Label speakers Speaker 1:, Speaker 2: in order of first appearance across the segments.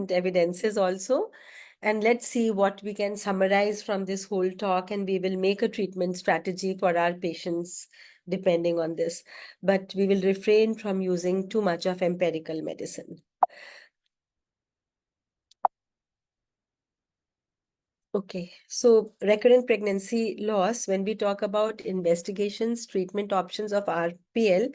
Speaker 1: evidences also. And let's see what we can summarize from this whole talk, and we will make a treatment strategy for our patients depending on this. But we will refrain from using too much of empirical medicine. Okay, so recurrent pregnancy loss, when we talk about investigations, treatment options of RPL,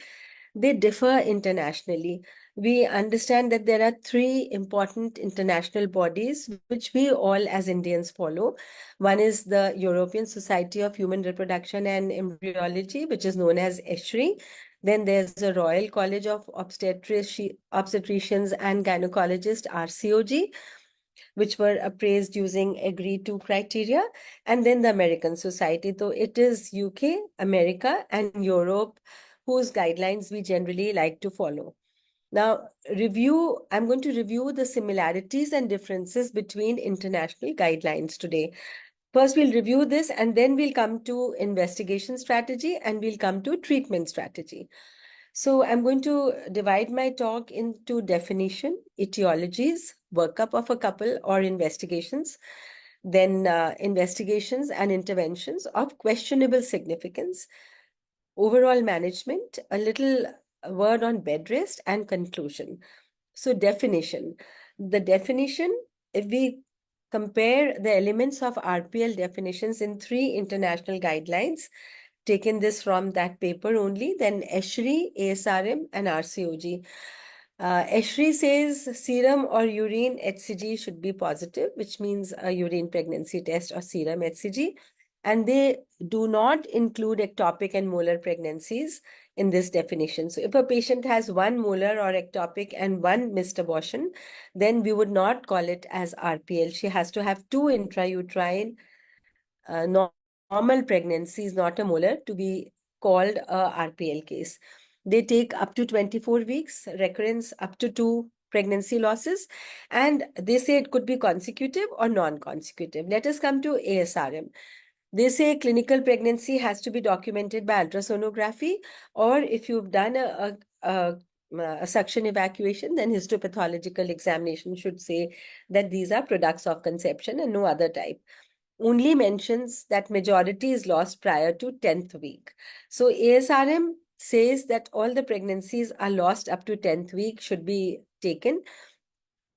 Speaker 1: they differ internationally. We understand that there are three important international bodies which we all as Indians follow. One is the European Society of Human Reproduction and Embryology, which is known as ESHRE. Then there's the Royal College of Obstetricians and Gynecologists, RCOG, which were appraised using agreed to criteria, and then the American Society. So it is UK, America, and Europe whose guidelines we generally like to follow. Now, I'm going to review the similarities and differences between international guidelines today. First, we'll review this, and then we'll come to investigation strategy, and we'll come to treatment strategy. So I'm going to divide my talk into definition, etiologies, workup of a couple or investigations, then investigations and interventions of questionable significance, overall management, a little word on bed rest, and conclusion. So definition. The definition, if we compare the elements of RPL definitions in 3 international guidelines, taken this from that paper only, then ESHRE, ASRM, and RCOG. ESHRE says serum or urine HCG should be positive, which means a urine pregnancy test or serum HCG. And they do not include ectopic and molar pregnancies in this definition. So if a patient has 1 molar or ectopic and 1 missed abortion, then we would not call it as RPL. She has to have 2 intrauterine normal pregnancies, not a molar, to be called a RPL case. They take up to 24 weeks, recurrence up to 2 pregnancy losses, and they say it could be consecutive or non-consecutive. Let us come to ASRM. They say clinical pregnancy has to be documented by ultrasonography, or if you've done a suction evacuation, then histopathological examination should say that these are products of conception and no other type. Only mentions that majority is lost prior to 10th week. So ASRM says that all the pregnancies are lost up to 10th week should be taken,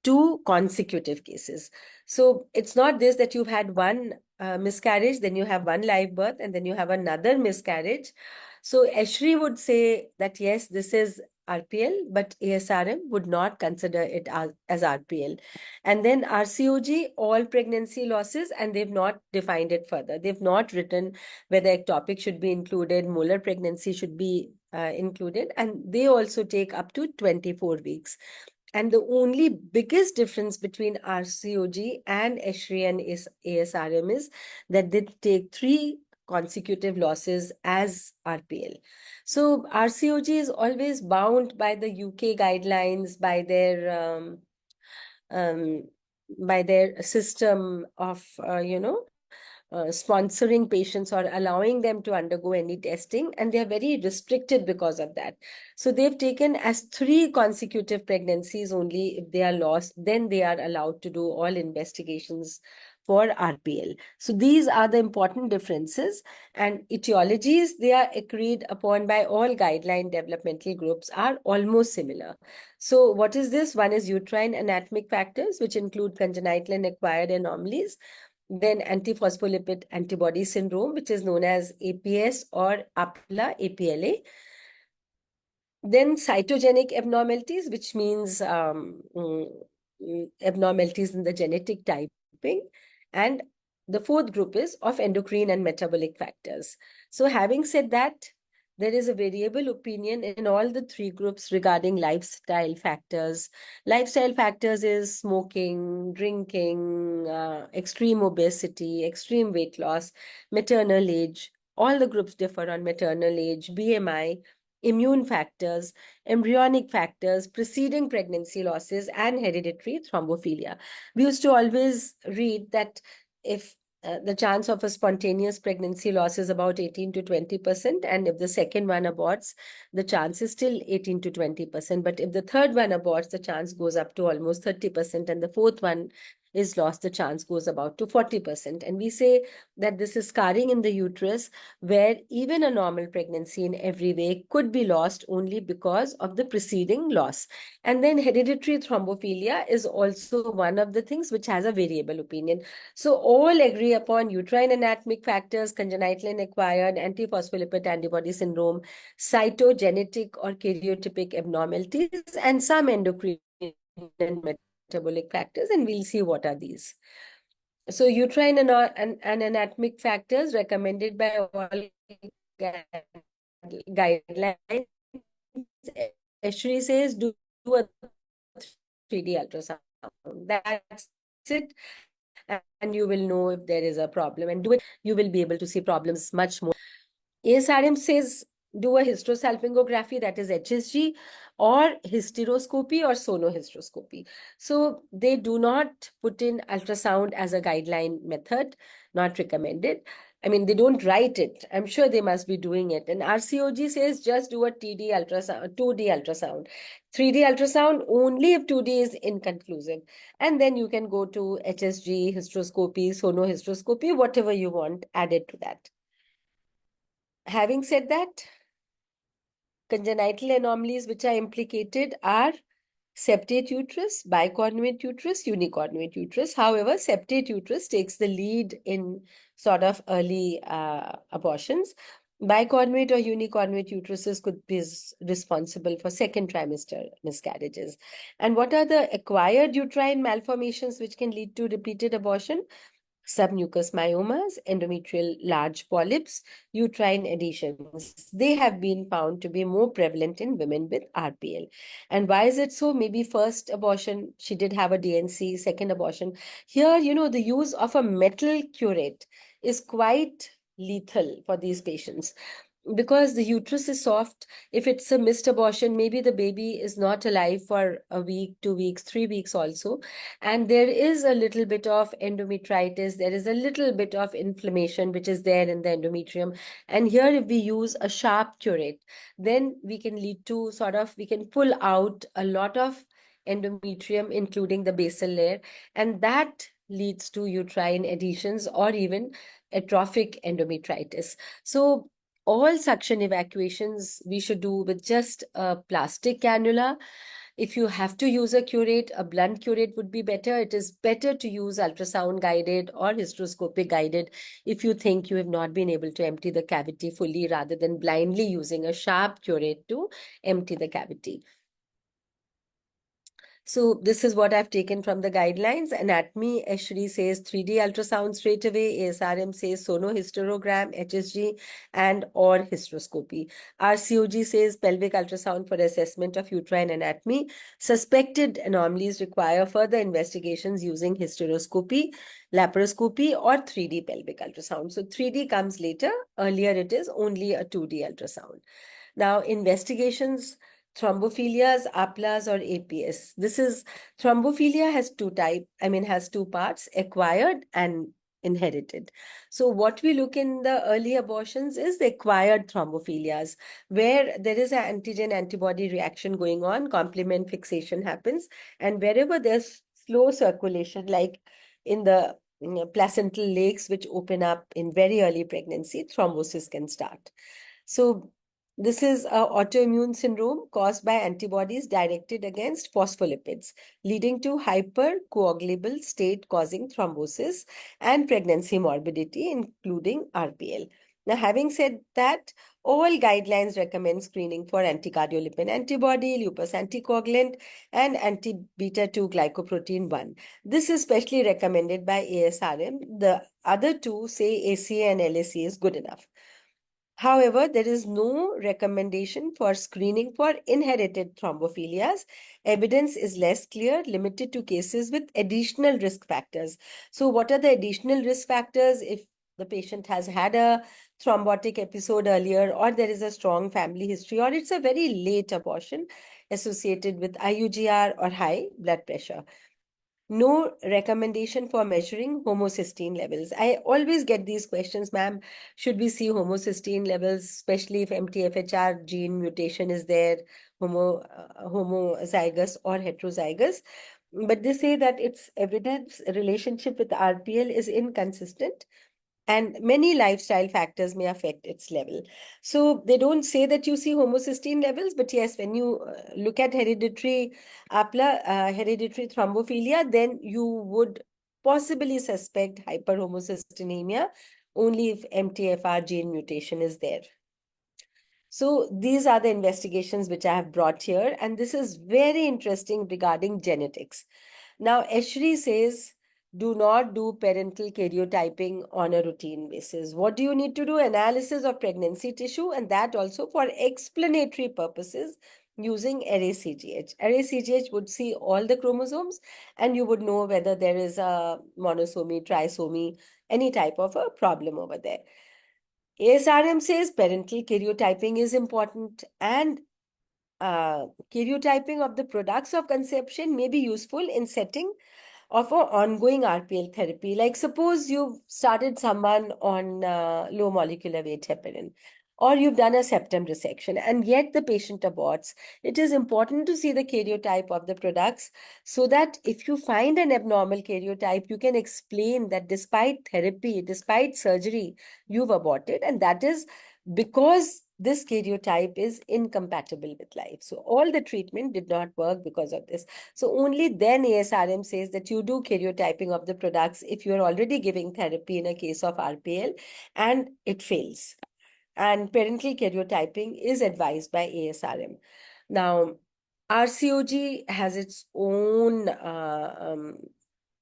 Speaker 1: 2 consecutive cases. So it's not this that you've had 1 miscarriage, then you have 1 live birth, and then you have another miscarriage. So ESHRE would say that yes, this is RPL, but ASRM would not consider it as RPL. And then RCOG, all pregnancy losses, and they've not defined it further. They've not written whether ectopic should be included, molar pregnancy should be included, and they also take up to 24 weeks. And the only biggest difference between RCOG and ESHRE and ASRM is that they take 3 consecutive losses as RPL. So RCOG is always bound by the UK guidelines, by their system of, sponsoring patients or allowing them to undergo any testing, and they are very restricted because of that. So they've taken as 3 consecutive pregnancies only. If they are lost, then they are allowed to do all investigations for RPL. So these are the important differences, and etiologies, they are agreed upon by all guideline developmental groups, are almost similar. So what is this? One is uterine anatomic factors, which include congenital and acquired anomalies. Then antiphospholipid antibody syndrome, which is known as APS or APLA, APLA. Then cytogenic abnormalities, which means abnormalities in the genetic typing. And the 4th group is of endocrine and metabolic factors. So having said that, there is a variable opinion in all the 3 groups regarding lifestyle factors. Lifestyle factors is smoking, drinking, extreme obesity, extreme weight loss, maternal age. All the groups differ on maternal age, BMI, immune factors, embryonic factors, preceding pregnancy losses, and hereditary thrombophilia. We used to always read that if the chance of a spontaneous pregnancy loss is about 18 to 20%. And if the second one aborts, the chance is still 18 to 20%. But if the third one aborts, the chance goes up to almost 30%. And the fourth one is lost, the chance goes about to 40%. And we say that this is scarring in the uterus, where even a normal pregnancy in every way could be lost only because of the preceding loss. And then hereditary thrombophilia is also one of the things which has a variable opinion. So all agree upon uterine anatomic factors, congenital and acquired, antiphospholipid antibody syndrome, cytogenetic or karyotypic abnormalities, and some endocrine and metabolic factors, and we'll see what are these. So uterine and anatomic factors recommended by all guidelines. ESHRE says do a 3D ultrasound. That's it. And you will know if there is a problem, and do it, you will be able to see problems much more. ASRM says do a hysterosalpingography, that is HSG, or hysteroscopy or sonohysteroscopy. So they do not put in ultrasound as a guideline method, not recommended. I mean, they don't write it. I'm sure they must be doing it. And RCOG says just do a TD ultrasound, 2D ultrasound. 3D ultrasound only if 2D is inconclusive. And then you can go to HSG, hysteroscopy, sonohysteroscopy, whatever you want added to that. Having said that, congenital anomalies which are implicated are septate uterus, bicornuate uterus, unicornuate uterus. However, septate uterus takes the lead in sort of early abortions. Bicornuate or unicornuate uteruses could be responsible for second trimester miscarriages. And what are the acquired uterine malformations which can lead to repeated abortion? Submucous myomas, endometrial large polyps, uterine adhesions. They have been found to be more prevalent in women with RPL. And why is it so? Maybe first abortion, she did have a DNC, second abortion. Here, the use of a metal curate is quite lethal for these patients, because the uterus is soft. If it's a missed abortion, maybe the baby is not alive for a week, 2 weeks, 3 weeks also. And there is a little bit of endometritis. There is a little bit of inflammation, which is there in the endometrium. And here, if we use a sharp curate, then we can lead to we can pull out a lot of endometrium, including the basal layer. And that leads to uterine adhesions or even atrophic endometritis. So all suction evacuations we should do with just a plastic cannula. If you have to use a curate, a blunt curate would be better. It is better to use ultrasound guided or hysteroscopic guided if you think you have not been able to empty the cavity fully, rather than blindly using a sharp curate to empty the cavity. So this is what I've taken from the guidelines. Anatomy, ESHRE says 3D ultrasound straight away. ASRM says sonohysterogram, HSG, and or hysteroscopy. RCOG says pelvic ultrasound for assessment of uterine anatomy. Suspected anomalies require further investigations using hysteroscopy, laparoscopy, or 3D pelvic ultrasound. So 3D comes later. Earlier it is only a 2D ultrasound. Now, investigations, thrombophilias, APLAs, or APS. Thrombophilia has has two parts, acquired and inherited. So what we look in the early abortions is the acquired thrombophilias, where there is an antigen antibody reaction going on, complement fixation happens, and wherever there's slow circulation, like in the placental lakes, which open up in very early pregnancy, thrombosis can start. So this is an autoimmune syndrome caused by antibodies directed against phospholipids, leading to hypercoagulable state causing thrombosis and pregnancy morbidity, including RPL. Now, having said that, all guidelines recommend screening for anticardiolipin antibody, lupus anticoagulant, and anti-beta 2 glycoprotein 1. This is specially recommended by ASRM. The other two, say ACA and LAC, is good enough. However, there is no recommendation for screening for inherited thrombophilias. Evidence is less clear, limited to cases with additional risk factors. So what are the additional risk factors? If the patient has had a thrombotic episode earlier, or there is a strong family history, or it's a very late abortion associated with IUGR or high blood pressure. No recommendation for measuring homocysteine levels. I always get these questions, ma'am, should we see homocysteine levels, especially if MTHFR gene mutation is there, homozygous or heterozygous? But they say that its evidence relationship with RPL is inconsistent and many lifestyle factors may affect its level. So they don't say that you see homocysteine levels, but yes, when you look at hereditary APLA, hereditary thrombophilia, then you would possibly suspect hyperhomocystinemia only if MTHFR gene mutation is there. So these are the investigations which I have brought here, and this is very interesting regarding genetics. Now, ESHRE says, do not do parental karyotyping on a routine basis. What do you need to do? Analysis of pregnancy tissue, and that also for explanatory purposes using array-CGH. Array-CGH would see all the chromosomes, and you would know whether there is a monosomy, trisomy, any type of a problem over there. ASRM says parental karyotyping is important, and karyotyping of the products of conception may be useful in setting of an ongoing RPL therapy. Like suppose you've started someone on low molecular weight heparin, or you've done a septum resection, and yet the patient aborts. It is important to see the karyotype of the products so that if you find an abnormal karyotype, you can explain that despite therapy, despite surgery, you've aborted, and that is because this karyotype is incompatible with life. So all the treatment did not work because of this. So only then ASRM says that you do karyotyping of the products if you are already giving therapy in a case of RPL and it fails. And parental karyotyping is advised by ASRM. Now, RCOG has its own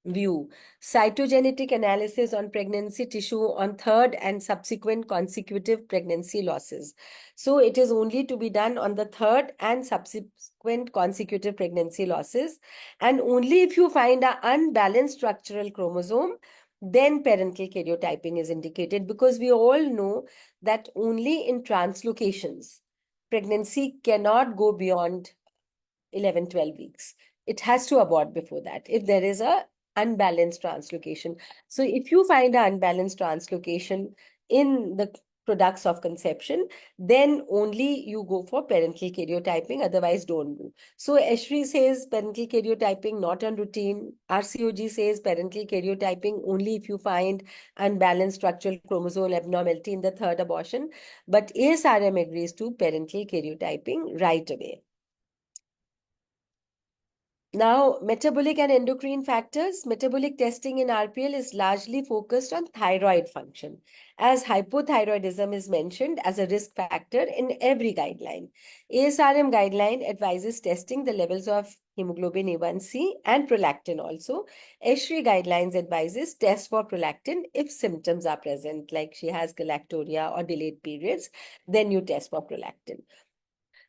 Speaker 1: view. Cytogenetic analysis on pregnancy tissue on third and subsequent consecutive pregnancy losses. So it is only to be done on the third and subsequent consecutive pregnancy losses. And only if you find an unbalanced structural chromosome, then parental karyotyping is indicated, because we all know that only in translocations, pregnancy cannot go beyond 11, 12 weeks. It has to abort before that if there is a unbalanced translocation. So if you find an unbalanced translocation in the products of conception, then only you go for parental karyotyping, otherwise don't do. So ESHRE says parental karyotyping not on routine. RCOG says parental karyotyping only if you find unbalanced structural chromosomal abnormality in the third abortion. But ASRM agrees to parental karyotyping right away. Now, metabolic and endocrine factors. Metabolic testing in RPL is largely focused on thyroid function, as hypothyroidism is mentioned as a risk factor in every guideline. ASRM guideline advises testing the levels of hemoglobin A1C and prolactin also. ESHRE guidelines advises test for prolactin if symptoms are present, like she has galactorrhea or delayed periods, then you test for prolactin.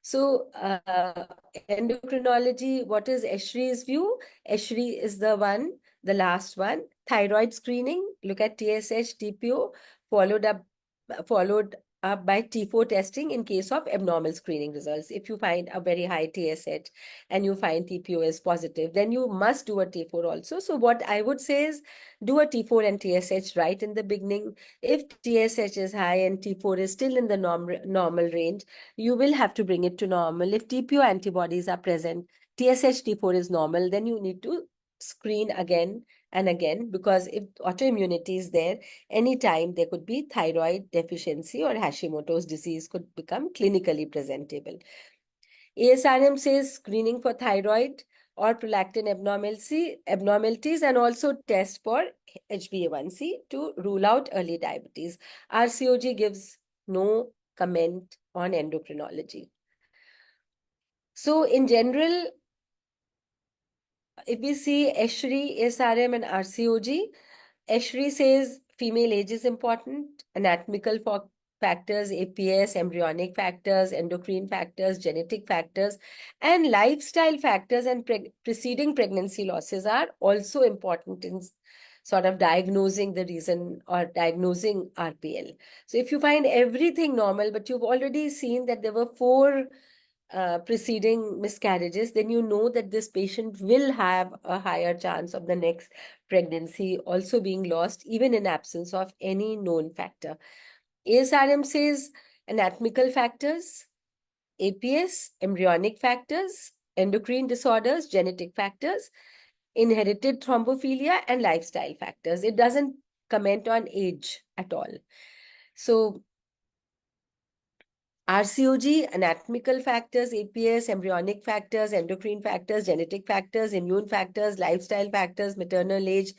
Speaker 1: So, endocrinology, what is ESHRE's view? ESHRE is the last one. Thyroid screening, look at TSH, TPO, followed up by T4 testing in case of abnormal screening results. If you find a very high TSH and you find TPO is positive, then you must do a T4 also. So what I would say is do a T4 and TSH right in the beginning. If TSH is high and T4 is still in the normal range, you will have to bring it to normal. If TPO antibodies are present, TSH T4 is normal, then you need to screen again and again, because if autoimmunity is there, anytime there could be thyroid deficiency or Hashimoto's disease could become clinically presentable. ASRM says screening for thyroid or prolactin abnormalities, and also test for HbA1c to rule out early diabetes. RCOG gives no comment on endocrinology. So in general, if we see ESHRE, ASRM, and RCOG, ESHRE says female age is important, anatomical factors, APS, embryonic factors, endocrine factors, genetic factors, and lifestyle factors and preceding pregnancy losses are also important in sort of diagnosing the reason or diagnosing RPL. So if you find everything normal, but you've already seen that there were 4 preceding miscarriages, then you know that this patient will have a higher chance of the next pregnancy also being lost, even in absence of any known factor. ASRM says anatomical factors, APS, embryonic factors, endocrine disorders, genetic factors, inherited thrombophilia, and lifestyle factors. It doesn't comment on age at all. So RCOG, anatomical factors, APS, embryonic factors, endocrine factors, genetic factors, immune factors, lifestyle factors, maternal age,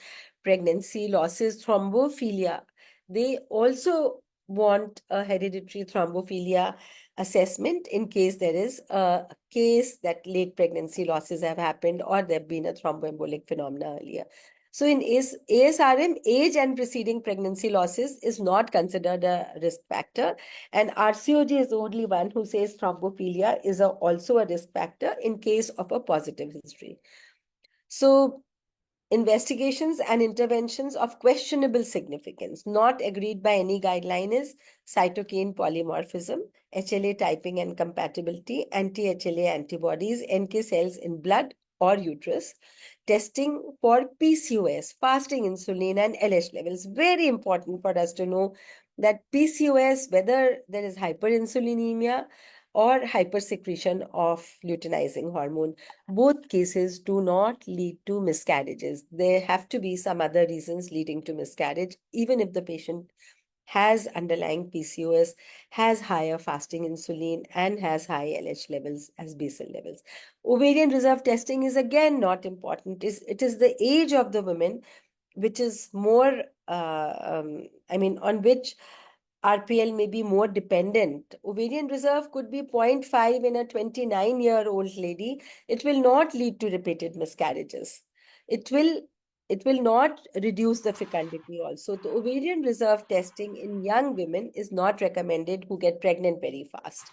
Speaker 1: pregnancy, losses, thrombophilia. They also want a hereditary thrombophilia assessment in case there is a case that late pregnancy losses have happened or there have been a thromboembolic phenomena earlier. So in ASRM, age and preceding pregnancy losses is not considered a risk factor. And RCOG is the only one who says thrombophilia is also a risk factor in case of a positive history. So investigations and interventions of questionable significance, not agreed by any guideline, is cytokine polymorphism, HLA typing and compatibility, anti-HLA antibodies, NK cells in blood or uterus, testing for PCOS, fasting insulin and LH levels. Very important for us to know that PCOS, whether there is hyperinsulinemia or hypersecretion of luteinizing hormone, both cases do not lead to miscarriages. There have to be some other reasons leading to miscarriage, even if the patient has underlying PCOS, has higher fasting insulin, and has high LH levels as basal levels. Ovarian reserve testing is again not important. It is the age of the women which is more, on which RPL may be more dependent. Ovarian reserve could be 0.5 in a 29-year-old lady. It will not lead to repeated miscarriages. It will not reduce the fecundity also. The ovarian reserve testing in young women is not recommended who get pregnant very fast,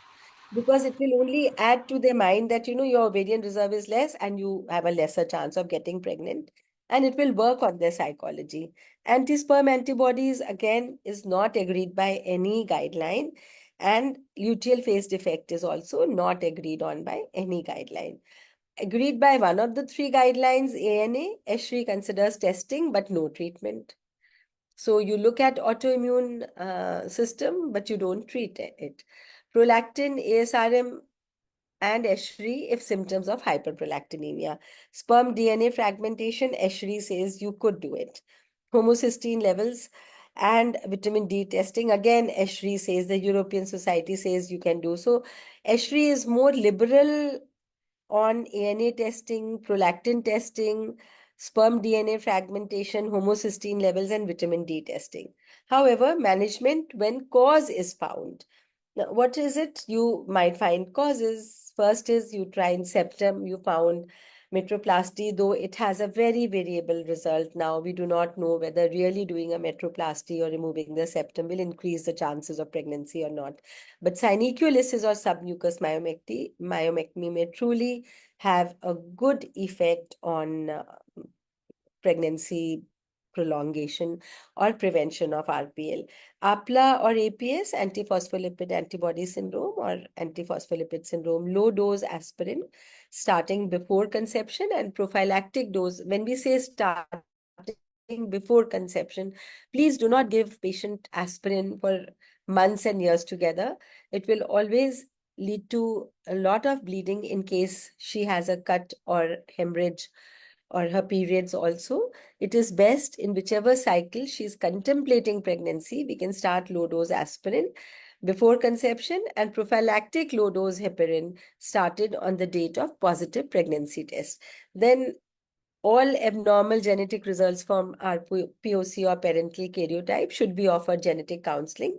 Speaker 1: because it will only add to their mind that, your ovarian reserve is less and you have a lesser chance of getting pregnant, and it will work on their psychology. Anti-sperm antibodies, again, is not agreed by any guideline, and luteal phase defect is also not agreed on by any guideline. Agreed by one of the three guidelines, ANA, ESHRE considers testing but no treatment. So you look at autoimmune system, but you don't treat it. Prolactin, ASRM, and ESHRE if symptoms of hyperprolactinemia. Sperm DNA fragmentation, ESHRE says you could do it. Homocysteine levels and vitamin D testing, again, ESHRE says, the European Society says you can do. So ESHRE is more liberal on ANA testing, prolactin testing, sperm DNA fragmentation, homocysteine levels, and vitamin D testing. However, management when cause is found. Now, what is it? You might find causes. First is uterine septum. You found metroplasty, though it has a very variable result. Now, we do not know whether really doing a metroplasty or removing the septum will increase the chances of pregnancy or not. But synechiolisis or submucous myomectomy may truly have a good effect on pregnancy prolongation or prevention of RPL. APLA or APS, antiphospholipid antibody syndrome or antiphospholipid syndrome, low dose aspirin starting before conception, and prophylactic dose. When we say starting before conception, please do not give patient aspirin for months and years together. It will always lead to a lot of bleeding in case she has a cut or hemorrhage or her periods also. It is best in whichever cycle she's contemplating pregnancy, we can start low-dose aspirin before conception, and prophylactic low-dose heparin started on the date of positive pregnancy test. Then all abnormal genetic results from our POC or parental karyotype should be offered genetic counseling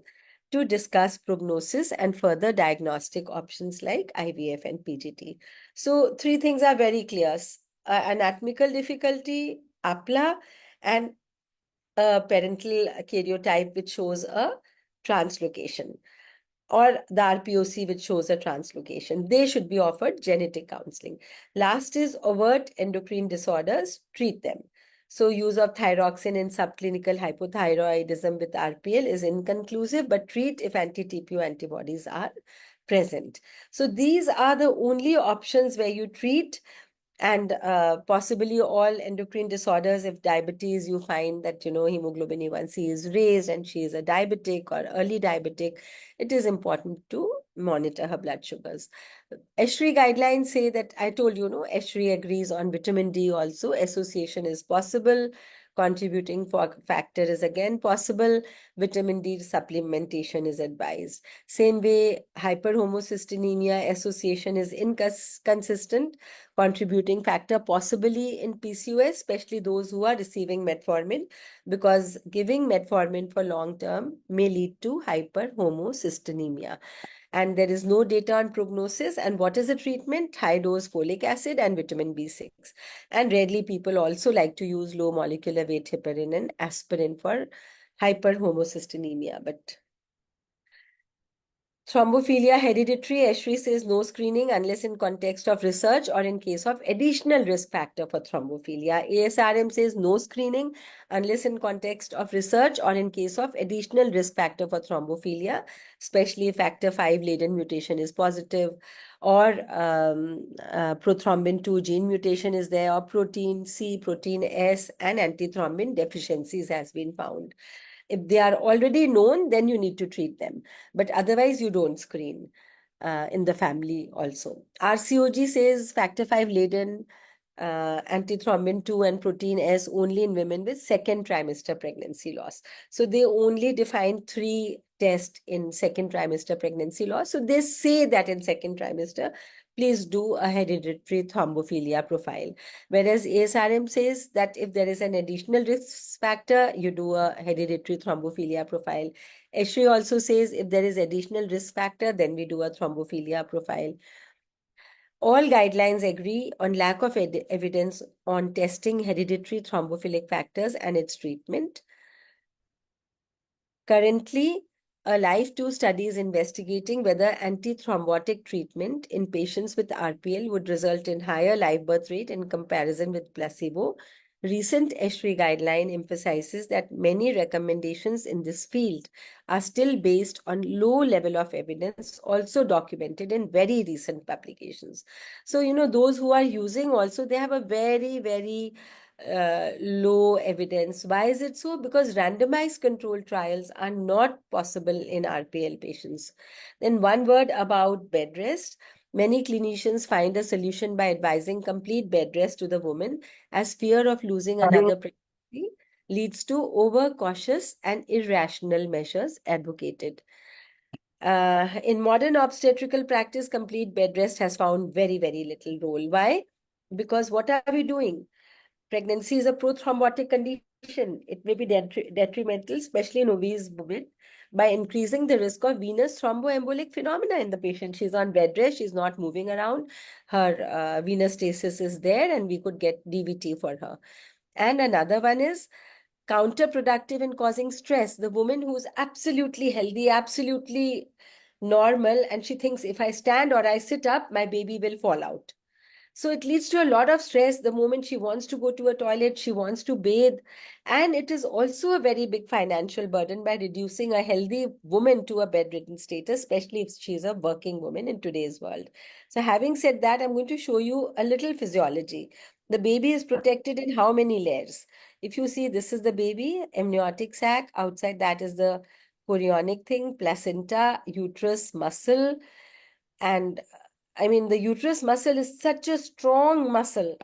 Speaker 1: to discuss prognosis and further diagnostic options like IVF and PGT. So three things are very clear. Anatomical difficulty, APLA, and a parental karyotype which shows a translocation, or the RPOC which shows a translocation. They should be offered genetic counseling. Last is overt endocrine disorders, treat them. So use of thyroxine in subclinical hypothyroidism with RPL is inconclusive, but treat if anti-TPO antibodies are present. So these are the only options where you treat, and possibly all endocrine disorders. If diabetes, you find that, hemoglobin A1C is raised and she is a diabetic or early diabetic, it is important to monitor her blood sugars. ESHRE guidelines say that, I told you, ESHRE agrees on vitamin D also. Association is possible. Contributing factor is again possible. Vitamin D supplementation is advised. Same way, hyperhomocystinemia association is inconsistent. Contributing factor possibly in PCOS, especially those who are receiving metformin, because giving metformin for long term may lead to hyperhomocystinemia. And there is no data on prognosis. And what is the treatment? High dose folic acid and vitamin B6. And rarely people also like to use low molecular weight heparin and aspirin for hyperhomocystinemia. But thrombophilia hereditary, ESHRE says no screening unless in context of research or in case of additional risk factor for thrombophilia. ASRM says no screening unless in context of research or in case of additional risk factor for thrombophilia, especially if factor 5 laden mutation is positive, or prothrombin 2 gene mutation is there, or protein C, protein S, and antithrombin deficiencies has been found. If they are already known, then you need to treat them. But otherwise, you don't screen in the family also. RCOG says factor 5 laden, antithrombin 2 and protein S only in women with second trimester pregnancy loss. So they only define 3 tests in second trimester pregnancy loss. So they say that in second trimester, please do a hereditary thrombophilia profile. Whereas ASRM says that if there is an additional risk factor, you do a hereditary thrombophilia profile. ESHRE also says if there is additional risk factor, then we do a thrombophilia profile. All guidelines agree on lack of evidence on testing hereditary thrombophilic factors and its treatment. Currently, a LIFE-2 study is investigating whether antithrombotic treatment in patients with RPL would result in higher live birth rate in comparison with placebo. Recent ESHRE guideline emphasizes that many recommendations in this field are still based on low level of evidence, also documented in very recent publications. So, those who are using also, they have a very, very low evidence. Why is it so? Because randomized controlled trials are not possible in RPL patients. Then one word about bed rest. Many clinicians find a solution by advising complete bed rest to the woman, as fear of losing another pregnancy leads to overcautious and irrational measures advocated. In modern obstetrical practice, complete bed rest has found very, very little role. Why? Because what are we doing? Pregnancy is a prothrombotic condition. It may be detrimental, especially in obese women, by increasing the risk of venous thromboembolic phenomena in the patient. She's on bed rest, she's not moving around, her venous stasis is there, and we could get DVT for her. And another one is counterproductive in causing stress. The woman who's absolutely healthy, absolutely normal, and she thinks if I stand or I sit up, my baby will fall out. So it leads to a lot of stress the moment she wants to go to a toilet, she wants to bathe. And it is also a very big financial burden by reducing a healthy woman to a bedridden status, especially if she's a working woman in today's world. So having said that, I'm going to show you a little physiology. The baby is protected in how many layers? If you see, this is the baby, amniotic sac. Outside that is the chorionic thing, placenta, uterus, muscle, and I mean, the uterus muscle is such a strong muscle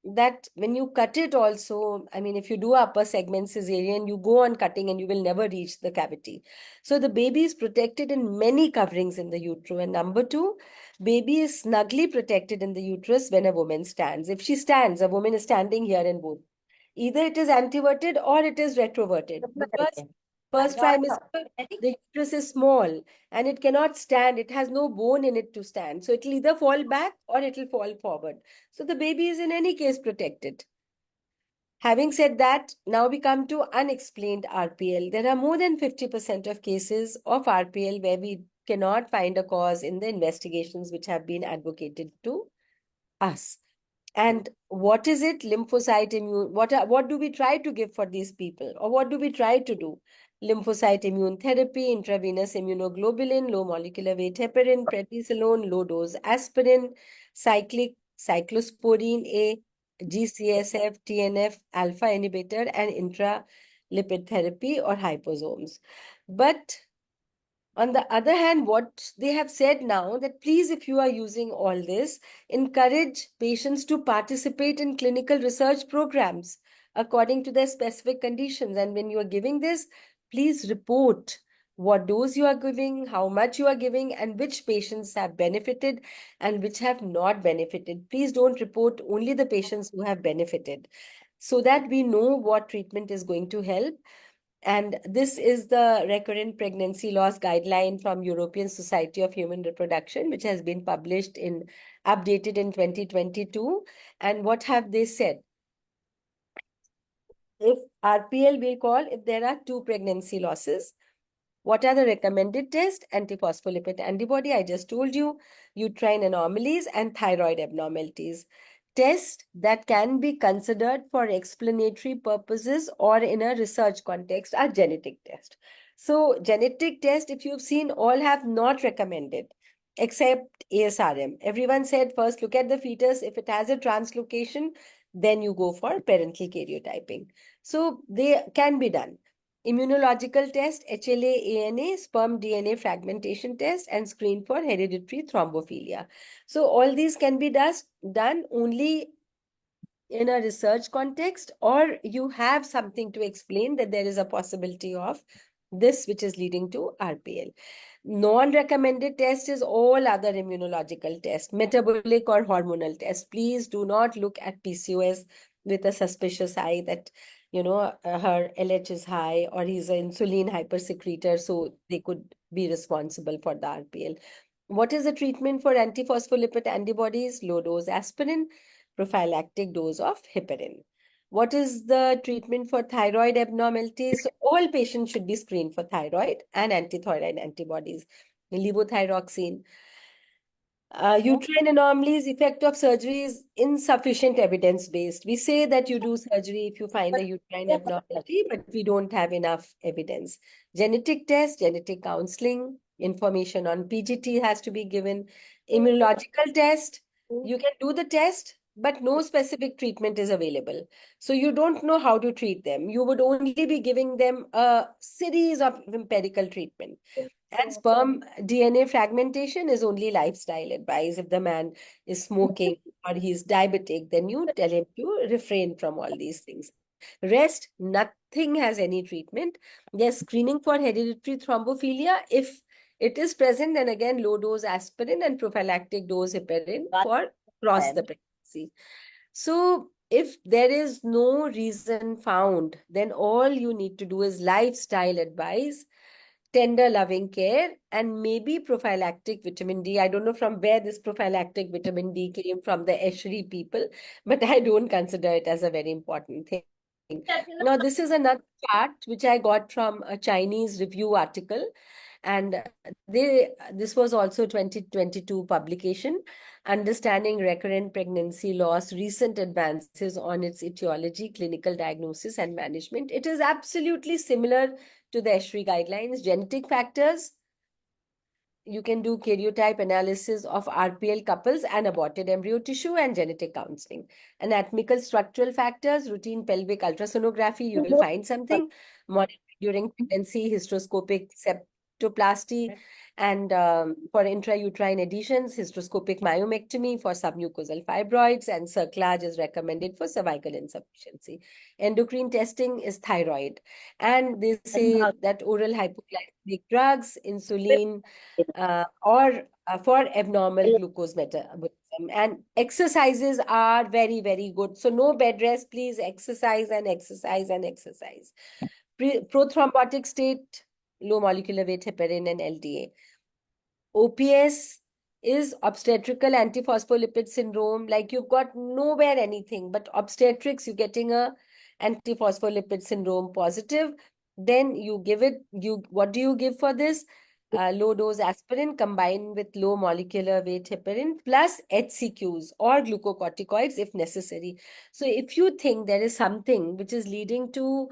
Speaker 1: that when you cut it also, I mean, if you do upper segment cesarean, you go on cutting and you will never reach the cavity. So the baby is protected in many coverings in the utero. And number 2, baby is snugly protected in the uterus when a woman stands. If she stands, a woman is standing here in both. Either it is anteverted or it is retroverted, because first trimester, the uterus is small and it cannot stand. It has no bone in it to stand. So it will either fall back or it will fall forward. So the baby is in any case protected. Having said that, now we come to unexplained RPL. There are more than 50% of cases of RPL where we cannot find a cause in the investigations which have been advocated to us. And what is it? Lymphocyte immune. What do we try to give for these people? Or what do we try to do? Lymphocyte immune therapy, intravenous immunoglobulin, low molecular weight heparin, prednisolone, low dose aspirin, cyclosporine A, GCSF, TNF, alpha inhibitor, and intralipid therapy or hyposomes. But on the other hand, what they have said now that please, if you are using all this, encourage patients to participate in clinical research programs according to their specific conditions. And when you are giving this, please report what dose you are giving, how much you are giving, and which patients have benefited and which have not benefited. Please don't report only the patients who have benefited so that we know what treatment is going to help. And this is the Recurrent Pregnancy Loss Guideline from European Society of Human Reproduction, which has been published in, updated in 2022. And what have they said? If RPL will call, if there are 2 pregnancy losses, what are the recommended tests? Antiphospholipid antibody, I just told you, uterine anomalies and thyroid abnormalities. Tests that can be considered for explanatory purposes or in a research context are genetic tests. So genetic tests, if you've seen, all have not recommended except ASRM. Everyone said first look at the fetus. If it has a translocation, then you go for parental karyotyping. So they can be done. Immunological test, HLA, ANA, sperm DNA fragmentation test, and screen for hereditary thrombophilia. So all these can be done only in a research context, or you have something to explain that there is a possibility of this which is leading to RPL. Non-recommended test is all other immunological tests, metabolic or hormonal tests. Please do not look at PCOS with a suspicious eye that, her LH is high or he's an insulin hypersecretor, so they could be responsible for the RPL. What is the treatment for antiphospholipid antibodies? Low dose aspirin, prophylactic dose of heparin. What is the treatment for thyroid abnormalities? All patients should be screened for thyroid and antithyroid antibodies. Levothyroxine. Uterine anomalies, effect of surgery is insufficient evidence-based. We say that you do surgery if you find a uterine abnormality, but we don't have enough evidence. Genetic test, genetic counseling, information on PGT has to be given. Immunological test, you can do the test, but no specific treatment is available. So you don't know how to treat them. You would only be giving them a series of empirical treatment. And sperm DNA fragmentation is only lifestyle advice. If the man is smoking or he's diabetic, then you tell him to refrain from all these things. Rest, nothing has any treatment. Yes, screening for hereditary thrombophilia. If it is present, then again, low dose aspirin and prophylactic dose heparin for across the pregnancy. So if there is no reason found, then all you need to do is lifestyle advice, tender loving care, and maybe prophylactic vitamin D. I don't know from where this prophylactic vitamin D came from, the ESHRE people, but I don't consider it as a very important thing. Now, this is another chart which I got from a Chinese review article, and this was also 2022 publication, Understanding Recurrent Pregnancy Loss, Recent Advances on its Etiology, Clinical Diagnosis and Management. It is absolutely similar to the ESHRE guidelines. Genetic factors, you can do karyotype analysis of RPL couples and aborted embryo tissue and genetic counseling. Anatomical structural factors, routine pelvic ultrasonography, you will find something. Monitoring during pregnancy, hysteroscopic septoplasty, and for intrauterine adhesions, hysteroscopic myomectomy for submucosal fibroids, and cerclage is recommended for cervical insufficiency. Endocrine testing is thyroid. And they say that oral hypoglycemic drugs, insulin, or for abnormal glucose metabolism. And exercises are very, very good. So no bed rest, please exercise and exercise and exercise. Prothrombotic state, low molecular weight heparin and LDA. OPS is obstetrical antiphospholipid syndrome. Like you've got nowhere anything, but obstetrics, you're getting a antiphospholipid syndrome positive. Then you give it, what do you give for this? low dose aspirin combined with low molecular weight heparin plus HCQs or glucocorticoids if necessary. So if you think there is something which is leading to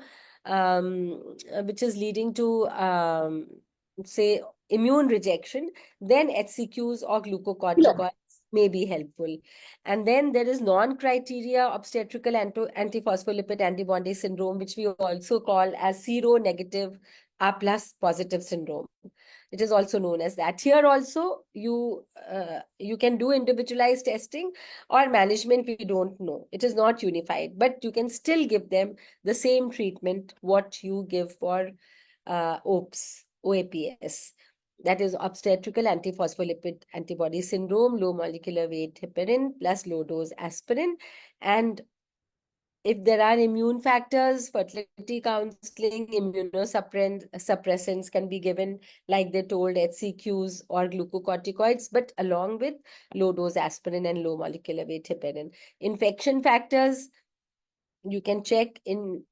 Speaker 1: say immune rejection, then HCQs or glucocorticoids may be helpful. And then there is non-criteria obstetrical antiphospholipid antibody syndrome, which we also call as seronegative A plus positive syndrome. It is also known as that. Here also, you can do individualized testing or management. We don't know. It is not unified, but you can still give them the same treatment what you give for OAPS. That is obstetrical antiphospholipid antibody syndrome, low molecular weight heparin plus low dose aspirin. And if there are immune factors, fertility counseling, immunosuppressants can be given, like they told, HCQs or glucocorticoids, but along with low dose aspirin and low molecular weight heparin. Infection factors, you can check in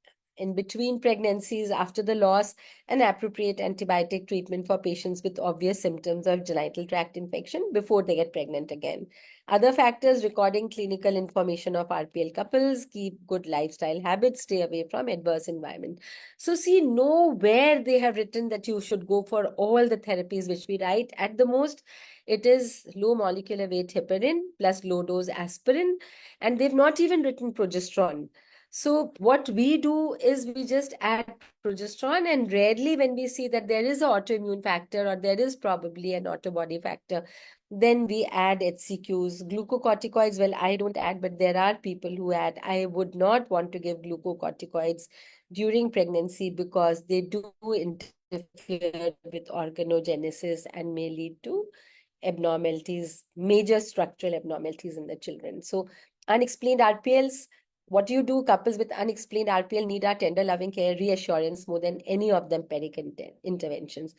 Speaker 1: between pregnancies, after the loss, an appropriate antibiotic treatment for patients with obvious symptoms of genital tract infection before they get pregnant again. Other factors: recording clinical information of RPL couples, keep good lifestyle habits, stay away from adverse environment. So see, nowhere they have written that you should go for all the therapies which we write. At the most, it is low molecular weight heparin plus low dose aspirin, and they've not even written progesterone. So what we do is we just add progesterone, and rarely when we see that there is an autoimmune factor or there is probably an autobody factor, then we add HCQs. Glucocorticoids, well, I don't add, but there are people who add. I would not want to give glucocorticoids during pregnancy because they do interfere with organogenesis and may lead to abnormalities, major structural abnormalities in the children. So unexplained RPLs, what do you do? Couples with unexplained RPL need our tender, loving care, reassurance more than any of them empiric interventions.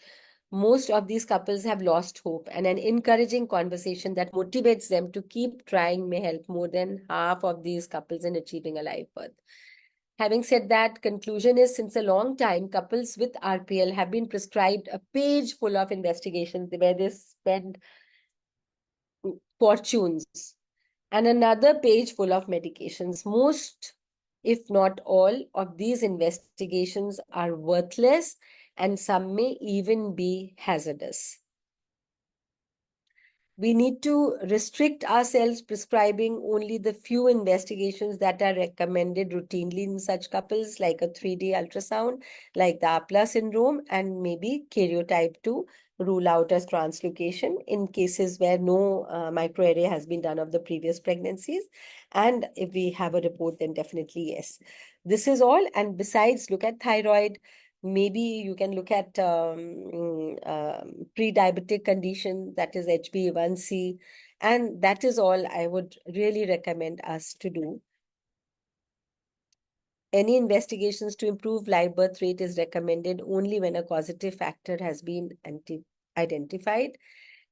Speaker 1: Most of these couples have lost hope, and an encouraging conversation that motivates them to keep trying may help more than half of these couples in achieving a live birth. Having said that, conclusion is, since a long time, couples with RPL have been prescribed a page full of investigations where they spend fortunes, and another page full of medications. Most, if not all, of these investigations are worthless, and some may even be hazardous. We need to restrict ourselves, prescribing only the few investigations that are recommended routinely in such couples, like a 3D ultrasound, like the APLA syndrome, and maybe karyotype 2, rule out as translocation in cases where no microarray has been done of the previous pregnancies. And if we have a report, then definitely yes. This is all. And besides, look at thyroid. Maybe you can look at pre-diabetic condition, that is HbA1c, and that is all I would really recommend us to do. Any investigations to improve live birth rate is recommended only when a causative factor has been identified.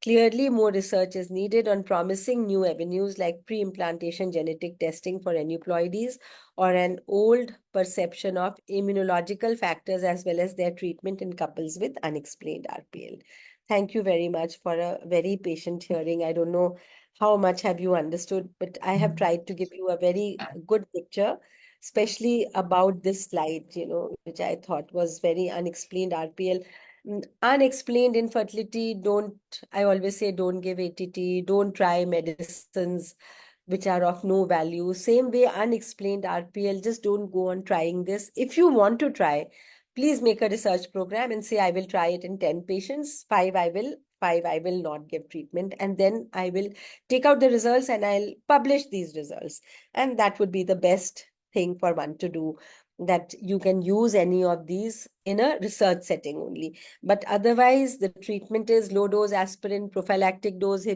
Speaker 1: Clearly, more research is needed on promising new avenues like pre-implantation genetic testing for aneuploidies, or an old perception of immunological factors as well as their treatment in couples with unexplained RPL. Thank you very much for a very patient hearing. I don't know how much have you understood, but I have tried to give you a very good picture, especially about this slide, which I thought was very unexplained RPL. Unexplained infertility, I always say, don't give ATT, don't try medicines which are of no value. Same way, unexplained RPL, just don't go on trying this. If you want to try, please make a research program and say, I will try it in 10 patients, 5 I will not give treatment. And then I will take out the results and I'll publish these results. And that would be the best thing for one to do, that you can use any of these in a research setting only. But otherwise, the treatment is low dose aspirin, prophylactic dose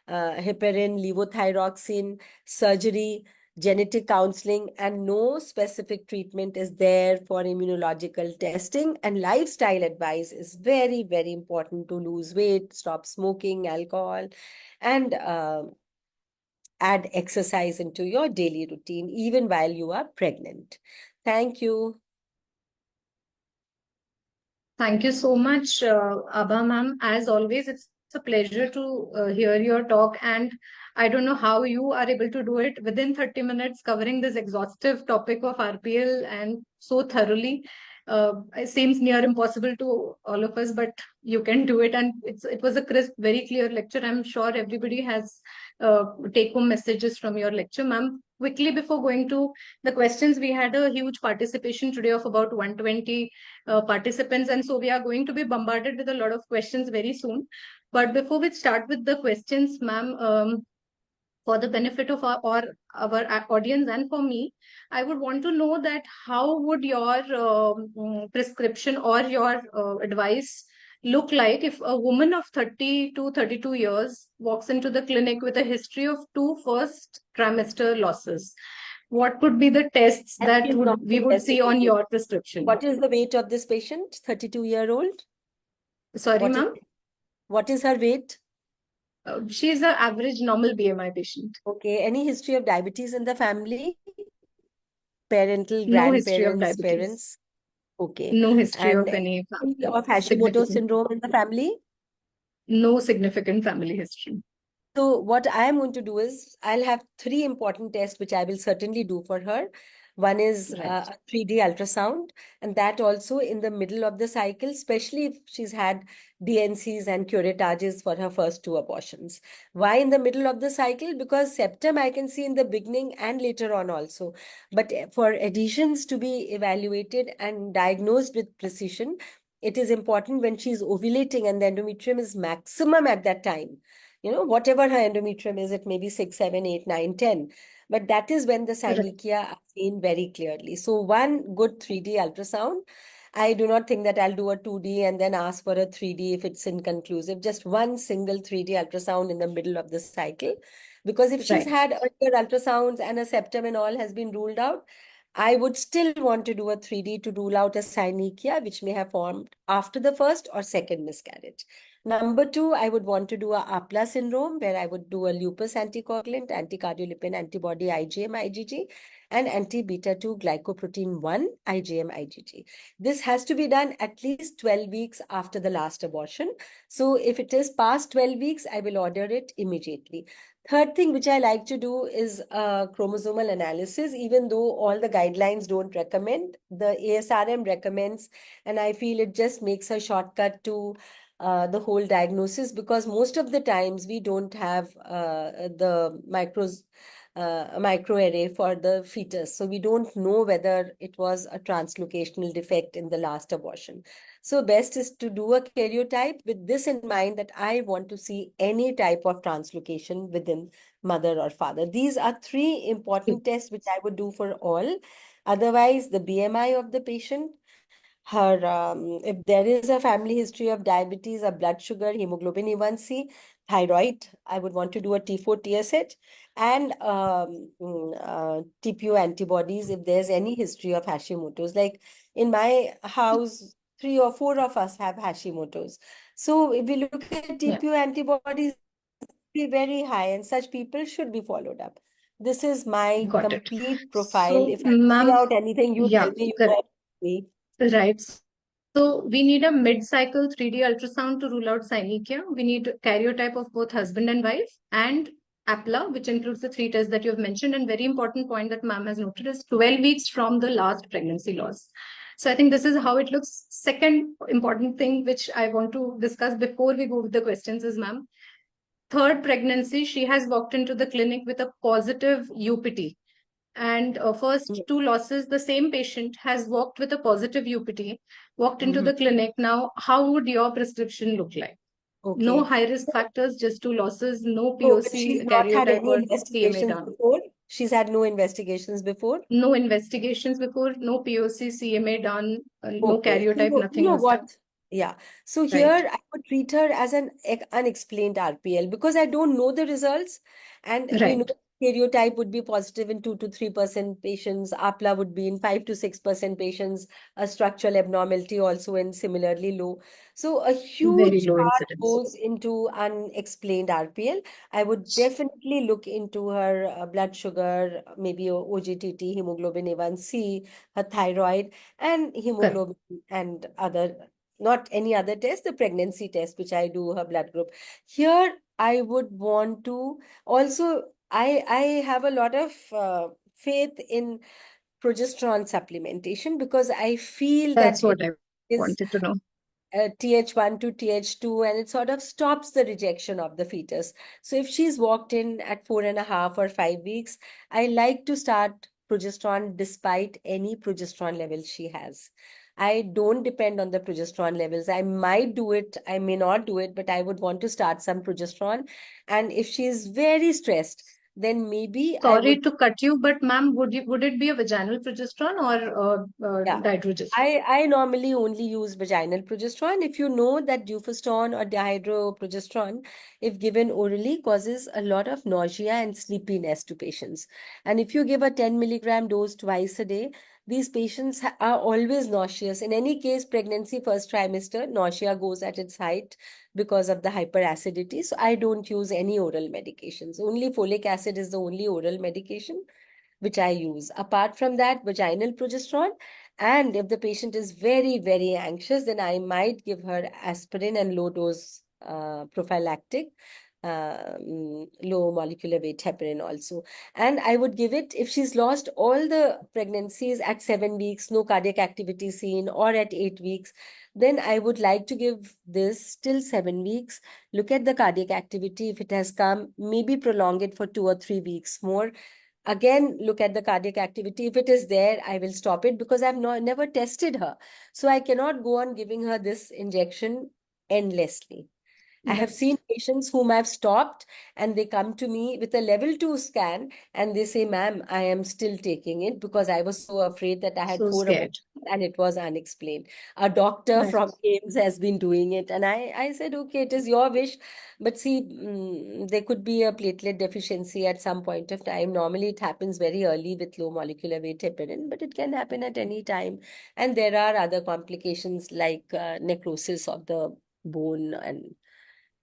Speaker 1: heparin, levothyroxine, surgery, genetic counseling, and no specific treatment is there for immunological testing. And lifestyle advice is very, very important: to lose weight, stop smoking, alcohol, and add exercise into your daily routine, even while you are pregnant. Thank you.
Speaker 2: Thank you so much, Abha ma'am. As always, it's a pleasure to hear your talk. And I don't know how you are able to do it within 30 minutes, covering this exhaustive topic of RPL and so thoroughly. It seems near impossible to all of us, but you can do it. And it was a crisp, very clear lecture. I'm sure everybody has take home messages from your lecture, ma'am. Quickly, before going to the questions, we had a huge participation today of about 120 participants, and so we are going to be bombarded with a lot of questions very soon. But before we start with the questions, ma'am, for the benefit of our audience and for me, I would want to know that how would your prescription or your advice look like if a woman of 30 to 32 years walks into the clinic with a history of two first trimester losses? What would be the tests
Speaker 1: And
Speaker 2: that
Speaker 1: she's not
Speaker 2: we would see on
Speaker 1: investigated.
Speaker 2: your prescription?
Speaker 1: What is the weight of this patient? 32-year-old?
Speaker 2: Sorry,
Speaker 1: What is
Speaker 2: ma'am.
Speaker 1: what is her weight?
Speaker 2: She's an average normal BMI patient.
Speaker 1: Okay. Any history of diabetes in the family? Parental,
Speaker 2: No history of
Speaker 1: grandparents,
Speaker 2: diabetes.
Speaker 1: parents? Okay.
Speaker 2: No history
Speaker 1: And
Speaker 2: of any
Speaker 1: any of Hashimoto
Speaker 2: significant,
Speaker 1: syndrome in the family?
Speaker 2: no significant family history.
Speaker 1: So what I am going to do is I'll have three important tests which I will certainly do for her. One is
Speaker 2: Right.
Speaker 1: a 3D ultrasound, and that also in the middle of the cycle, especially if she's had DNCs and curetages for her first two abortions. Why in the middle of the cycle? Because septum I can see in the beginning and later on also. But for adhesions to be evaluated and diagnosed with precision, it is important when she's ovulating and the endometrium is maximum at that time. Whatever her endometrium is, it may be 6, 7, 8, 9, 10. But that is when the
Speaker 2: Right.
Speaker 1: synechia are seen very clearly. So one good 3D ultrasound. I do not think that I'll do a 2D and then ask for a 3D if it's inconclusive. Just one single 3D ultrasound in the middle of the cycle. Because if she's
Speaker 2: Right.
Speaker 1: had earlier ultrasounds and a septum and all has been ruled out, I would still want to do a 3D to rule out a synechia, which may have formed after the first or second miscarriage. Number two, I would want to do a APLA syndrome, where I would do a lupus anticoagulant, anticardiolipin antibody IgM IgG, and anti-beta 2 glycoprotein 1 IgM IgG. This has to be done at least 12 weeks after the last abortion. So if it is past 12 weeks, I will order it immediately. Third thing which I like to do is chromosomal analysis, even though all the guidelines don't recommend, the ASRM recommends, and I feel it just makes a shortcut to the whole diagnosis, because most of the times we don't have the microarray for the fetus. So we don't know whether it was a translocational defect in the last abortion. So best is to do a karyotype with this in mind, that I want to see any type of translocation within mother or father. These are three important tests which I would do for all. Otherwise, the BMI of the patient, her if there is a family history of diabetes, a blood sugar, hemoglobin A1C, thyroid, I would want to do a T4 TSH, and TPO antibodies if there's any history of Hashimoto's. Like in my house, three or four of us have Hashimoto's. So if we look at
Speaker 2: Yeah.
Speaker 1: TPO antibodies, be very high, and such people should be followed up. This is my
Speaker 2: Got it.
Speaker 1: complete profile.
Speaker 2: So,
Speaker 1: If I'm missing
Speaker 2: ma'am,
Speaker 1: out anything, you
Speaker 2: yeah,
Speaker 1: tell me, you
Speaker 2: correct.
Speaker 1: correct me.
Speaker 2: Right. So we need a mid-cycle 3D ultrasound to rule out synechia. We need karyotype of both husband and wife and APLA, which includes the three tests that you have mentioned. And very important point that ma'am has noted is 12 weeks from the last pregnancy loss. So I think this is how it looks. Second important thing which I want to discuss before we go with the questions is, ma'am, third pregnancy, she has walked into the clinic with a positive UPT. And first two losses, the same patient has walked with a positive UPT, walked into
Speaker 1: Mhm.
Speaker 2: the clinic. Now, how would your prescription look like? No
Speaker 1: Okay.
Speaker 2: high risk factors, just two losses, no
Speaker 1: So, but she's
Speaker 2: POC,
Speaker 1: not had
Speaker 2: karyotype,
Speaker 1: any
Speaker 2: or CMA
Speaker 1: investigations
Speaker 2: done.
Speaker 1: before. She's had no investigations before.
Speaker 2: No investigations before, no POC, CMA done, no
Speaker 1: Okay.
Speaker 2: karyotype,
Speaker 1: You
Speaker 2: nothing
Speaker 1: know
Speaker 2: was done.
Speaker 1: what? Yeah. So
Speaker 2: Right.
Speaker 1: here I would treat her as an unexplained RPL, because I don't know the results. And we know
Speaker 2: Right.
Speaker 1: karyotype would be positive in 2 to 3% patients. APLA would be in 5 to 6% patients. A structural abnormality also in similarly low. So a
Speaker 2: Very
Speaker 1: huge
Speaker 2: low
Speaker 1: part
Speaker 2: incidence.
Speaker 1: goes into unexplained RPL. I would definitely look into her blood sugar, maybe OGTT, hemoglobin A1C, her thyroid, and
Speaker 2: Correct.
Speaker 1: hemoglobin and other not any other test, the pregnancy test, which I do, her blood group. Here, I would want to also, I have a lot of faith in progesterone supplementation because I feel that
Speaker 2: That's
Speaker 1: it
Speaker 2: what I
Speaker 1: is
Speaker 2: wanted to know.
Speaker 1: TH1 to TH2, and it sort of stops the rejection of the fetus. So if she's walked in at 4.5 or 5 weeks, I like to start progesterone despite any progesterone level she has. I don't depend on the progesterone levels. I might do it, I may not do it, but I would want to start some progesterone. And if she's very stressed, then maybe I
Speaker 2: Sorry
Speaker 1: would.
Speaker 2: to cut you, but ma'am, would it be a vaginal progesterone or
Speaker 1: Yeah.
Speaker 2: dydrogesterone?
Speaker 1: I normally only use vaginal progesterone. If you know that dufestrone or dihydroprogesterone, if given orally, causes a lot of nausea and sleepiness to patients. And if you give a 10 milligram dose twice a day, these patients are always nauseous. In any case, pregnancy first trimester, nausea goes at its height because of the hyperacidity. So I don't use any oral medications. Only folic acid is the only oral medication which I use. Apart from that, vaginal progesterone. And if the patient is very, very anxious, then I might give her aspirin and low dose prophylactic, low molecular weight heparin also. And I would give it if she's lost all the pregnancies at 7 weeks, no cardiac activity seen, or at 8 weeks, then I would like to give this till 7 weeks. Look at the cardiac activity. If it has come, maybe prolong it for 2 or 3 weeks more. Again, look at the cardiac activity. If it is there, I will stop it because I've never tested her. So I cannot go on giving her this injection endlessly. I have
Speaker 2: Right.
Speaker 1: seen patients whom I've stopped and they come to me with a level 2 scan and they say, ma'am, I am still taking it because I was so afraid that I had
Speaker 2: So
Speaker 1: four abortions
Speaker 2: scared.
Speaker 1: and it was unexplained. A doctor
Speaker 2: Right.
Speaker 1: from AIMS has been doing it. And I said, okay, it is your wish. But see, there could be a platelet deficiency at some point of time. Normally, it happens very early with low molecular weight heparin, but it can happen at any time. And there are other complications like necrosis of the bone and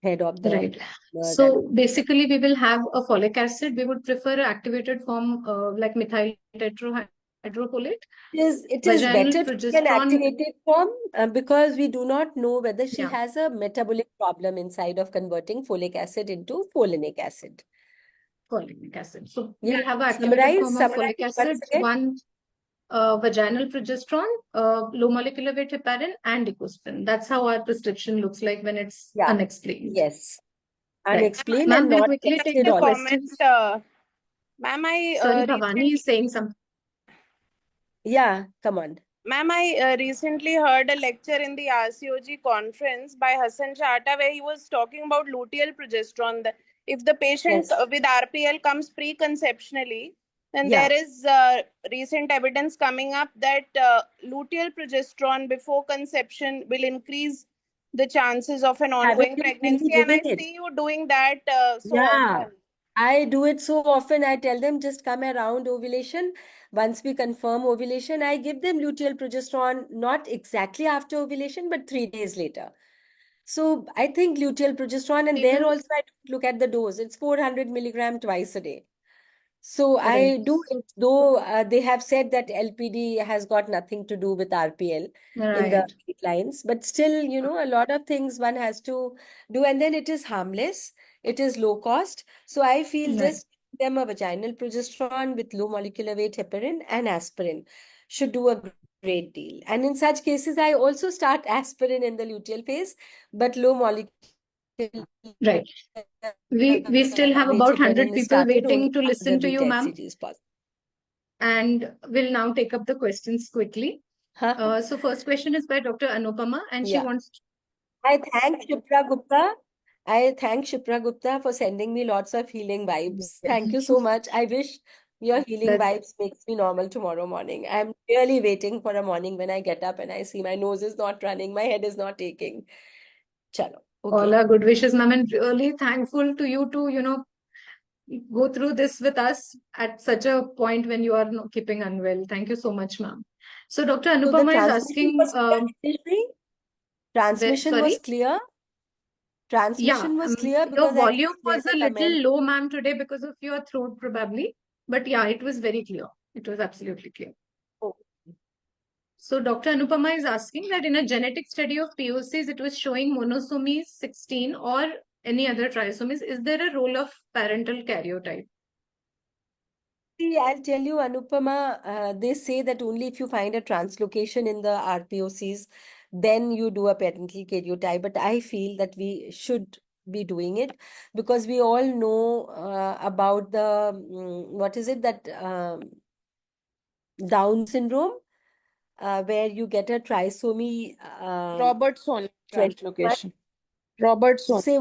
Speaker 1: head of the
Speaker 2: Right.
Speaker 1: tumor that.
Speaker 2: So basically, we will have a folic acid. We would prefer an activated form like methyl tetrahydrofolate.
Speaker 1: It is
Speaker 2: Vaginal
Speaker 1: better to be an
Speaker 2: progesterone.
Speaker 1: activated form because we do not know whether she
Speaker 2: Yeah,
Speaker 1: has a metabolic problem inside of converting folic acid into folinic acid.
Speaker 2: folic acid. So
Speaker 1: Yeah,
Speaker 2: we'll have an activated
Speaker 1: summarize,
Speaker 2: form of folic
Speaker 1: summarize once
Speaker 2: acid,
Speaker 1: again.
Speaker 2: one vaginal progesterone, low molecular weight heparin, and ecosprin. That's how our prescription looks like when it's
Speaker 1: Yeah,
Speaker 2: unexplained.
Speaker 1: yes.
Speaker 2: Right.
Speaker 1: Unexplained
Speaker 2: Ma'am,
Speaker 1: and
Speaker 2: we'll
Speaker 1: not
Speaker 2: quickly take
Speaker 1: tested
Speaker 2: the
Speaker 3: To
Speaker 1: also.
Speaker 3: comment,
Speaker 2: questions.
Speaker 3: ma'am,
Speaker 2: Sorry, Bhavani is saying something.
Speaker 1: Yeah, come on.
Speaker 3: I recently heard a lecture in the RCOG conference by Hassan Shahata where he was talking about luteal progesterone. If the patient
Speaker 1: Yes.
Speaker 3: with RPL comes preconceptionally, then
Speaker 1: Yeah.
Speaker 3: there is recent evidence coming up that luteal progesterone before conception will increase the chances of an
Speaker 1: Haven't
Speaker 3: ongoing
Speaker 1: you seen me
Speaker 3: pregnancy. And I
Speaker 1: giving it?
Speaker 3: see you doing that so
Speaker 1: Yeah.
Speaker 3: often.
Speaker 1: I do it so often. I tell them just come around ovulation. Once we confirm ovulation, I give them luteal progesterone, not exactly after ovulation, but 3 days later. So I think luteal progesterone, and
Speaker 2: We
Speaker 1: there
Speaker 2: will.
Speaker 1: also I don't look at the dose. It's 400 milligram twice a day. So
Speaker 2: Right.
Speaker 1: I do it, though they have said that LPD has got nothing to do with RPL in the
Speaker 2: Right.
Speaker 1: guidelines, but still, a lot of things one has to do, and then it is harmless, it is low cost. So I feel
Speaker 2: Right.
Speaker 1: just give them a vaginal progesterone with low molecular weight heparin and aspirin should do a great deal. And in such cases, I also start aspirin in the luteal phase, but low molecular
Speaker 2: Right. We still have
Speaker 1: weight
Speaker 2: about 100
Speaker 1: heparin is
Speaker 2: people
Speaker 1: started only
Speaker 2: waiting to
Speaker 1: after the
Speaker 2: listen to you,
Speaker 1: beta
Speaker 2: ma'am.
Speaker 1: HCG is positive.
Speaker 2: And we'll now take up the questions quickly.
Speaker 1: Huh?
Speaker 2: So first question is by Dr. Anupama, and she
Speaker 1: Yeah.
Speaker 2: wants.
Speaker 1: I thank Shipra Gupta. I thank Shipra Gupta for sending me lots of healing vibes. Thank you so much. I wish your healing
Speaker 2: That
Speaker 1: vibes makes me normal tomorrow morning. I'm really waiting for a morning when I get up and I see my nose is not running, my head is not aching. Chalo.
Speaker 2: all
Speaker 1: Okay.
Speaker 2: our good wishes, ma'am, and really thankful to you to, go through this with us at such a point when you are keeping unwell. Thank you so much, ma'am. So Dr.
Speaker 1: So the
Speaker 2: Anupama is
Speaker 1: transmission
Speaker 2: asking,
Speaker 1: was clear, Srishri? Transmission was
Speaker 2: sorry?
Speaker 1: clear.
Speaker 2: Yeah,
Speaker 1: Transmission was clear
Speaker 2: your
Speaker 1: because I can
Speaker 2: volume
Speaker 1: hear
Speaker 2: was
Speaker 1: the
Speaker 2: a little
Speaker 1: comment.
Speaker 2: low, ma'am, today because of your throat, probably. But yeah, it was very clear. It was absolutely clear.
Speaker 1: Oh,
Speaker 2: So Dr. Anupama is asking that in a genetic study of POCs, it was showing monosomy 16 or any other trisomies. Is there a role of parental karyotype?
Speaker 1: See, I'll tell you, Anupama, they say that only if you find a translocation in the RPOCs, then you do a parental karyotype. But I feel that we should be doing it because we all know about the, what is it, that Down syndrome, where you get a trisomy
Speaker 3: Robertsonian
Speaker 1: 21.
Speaker 3: translocation. Robertson.
Speaker 1: Say,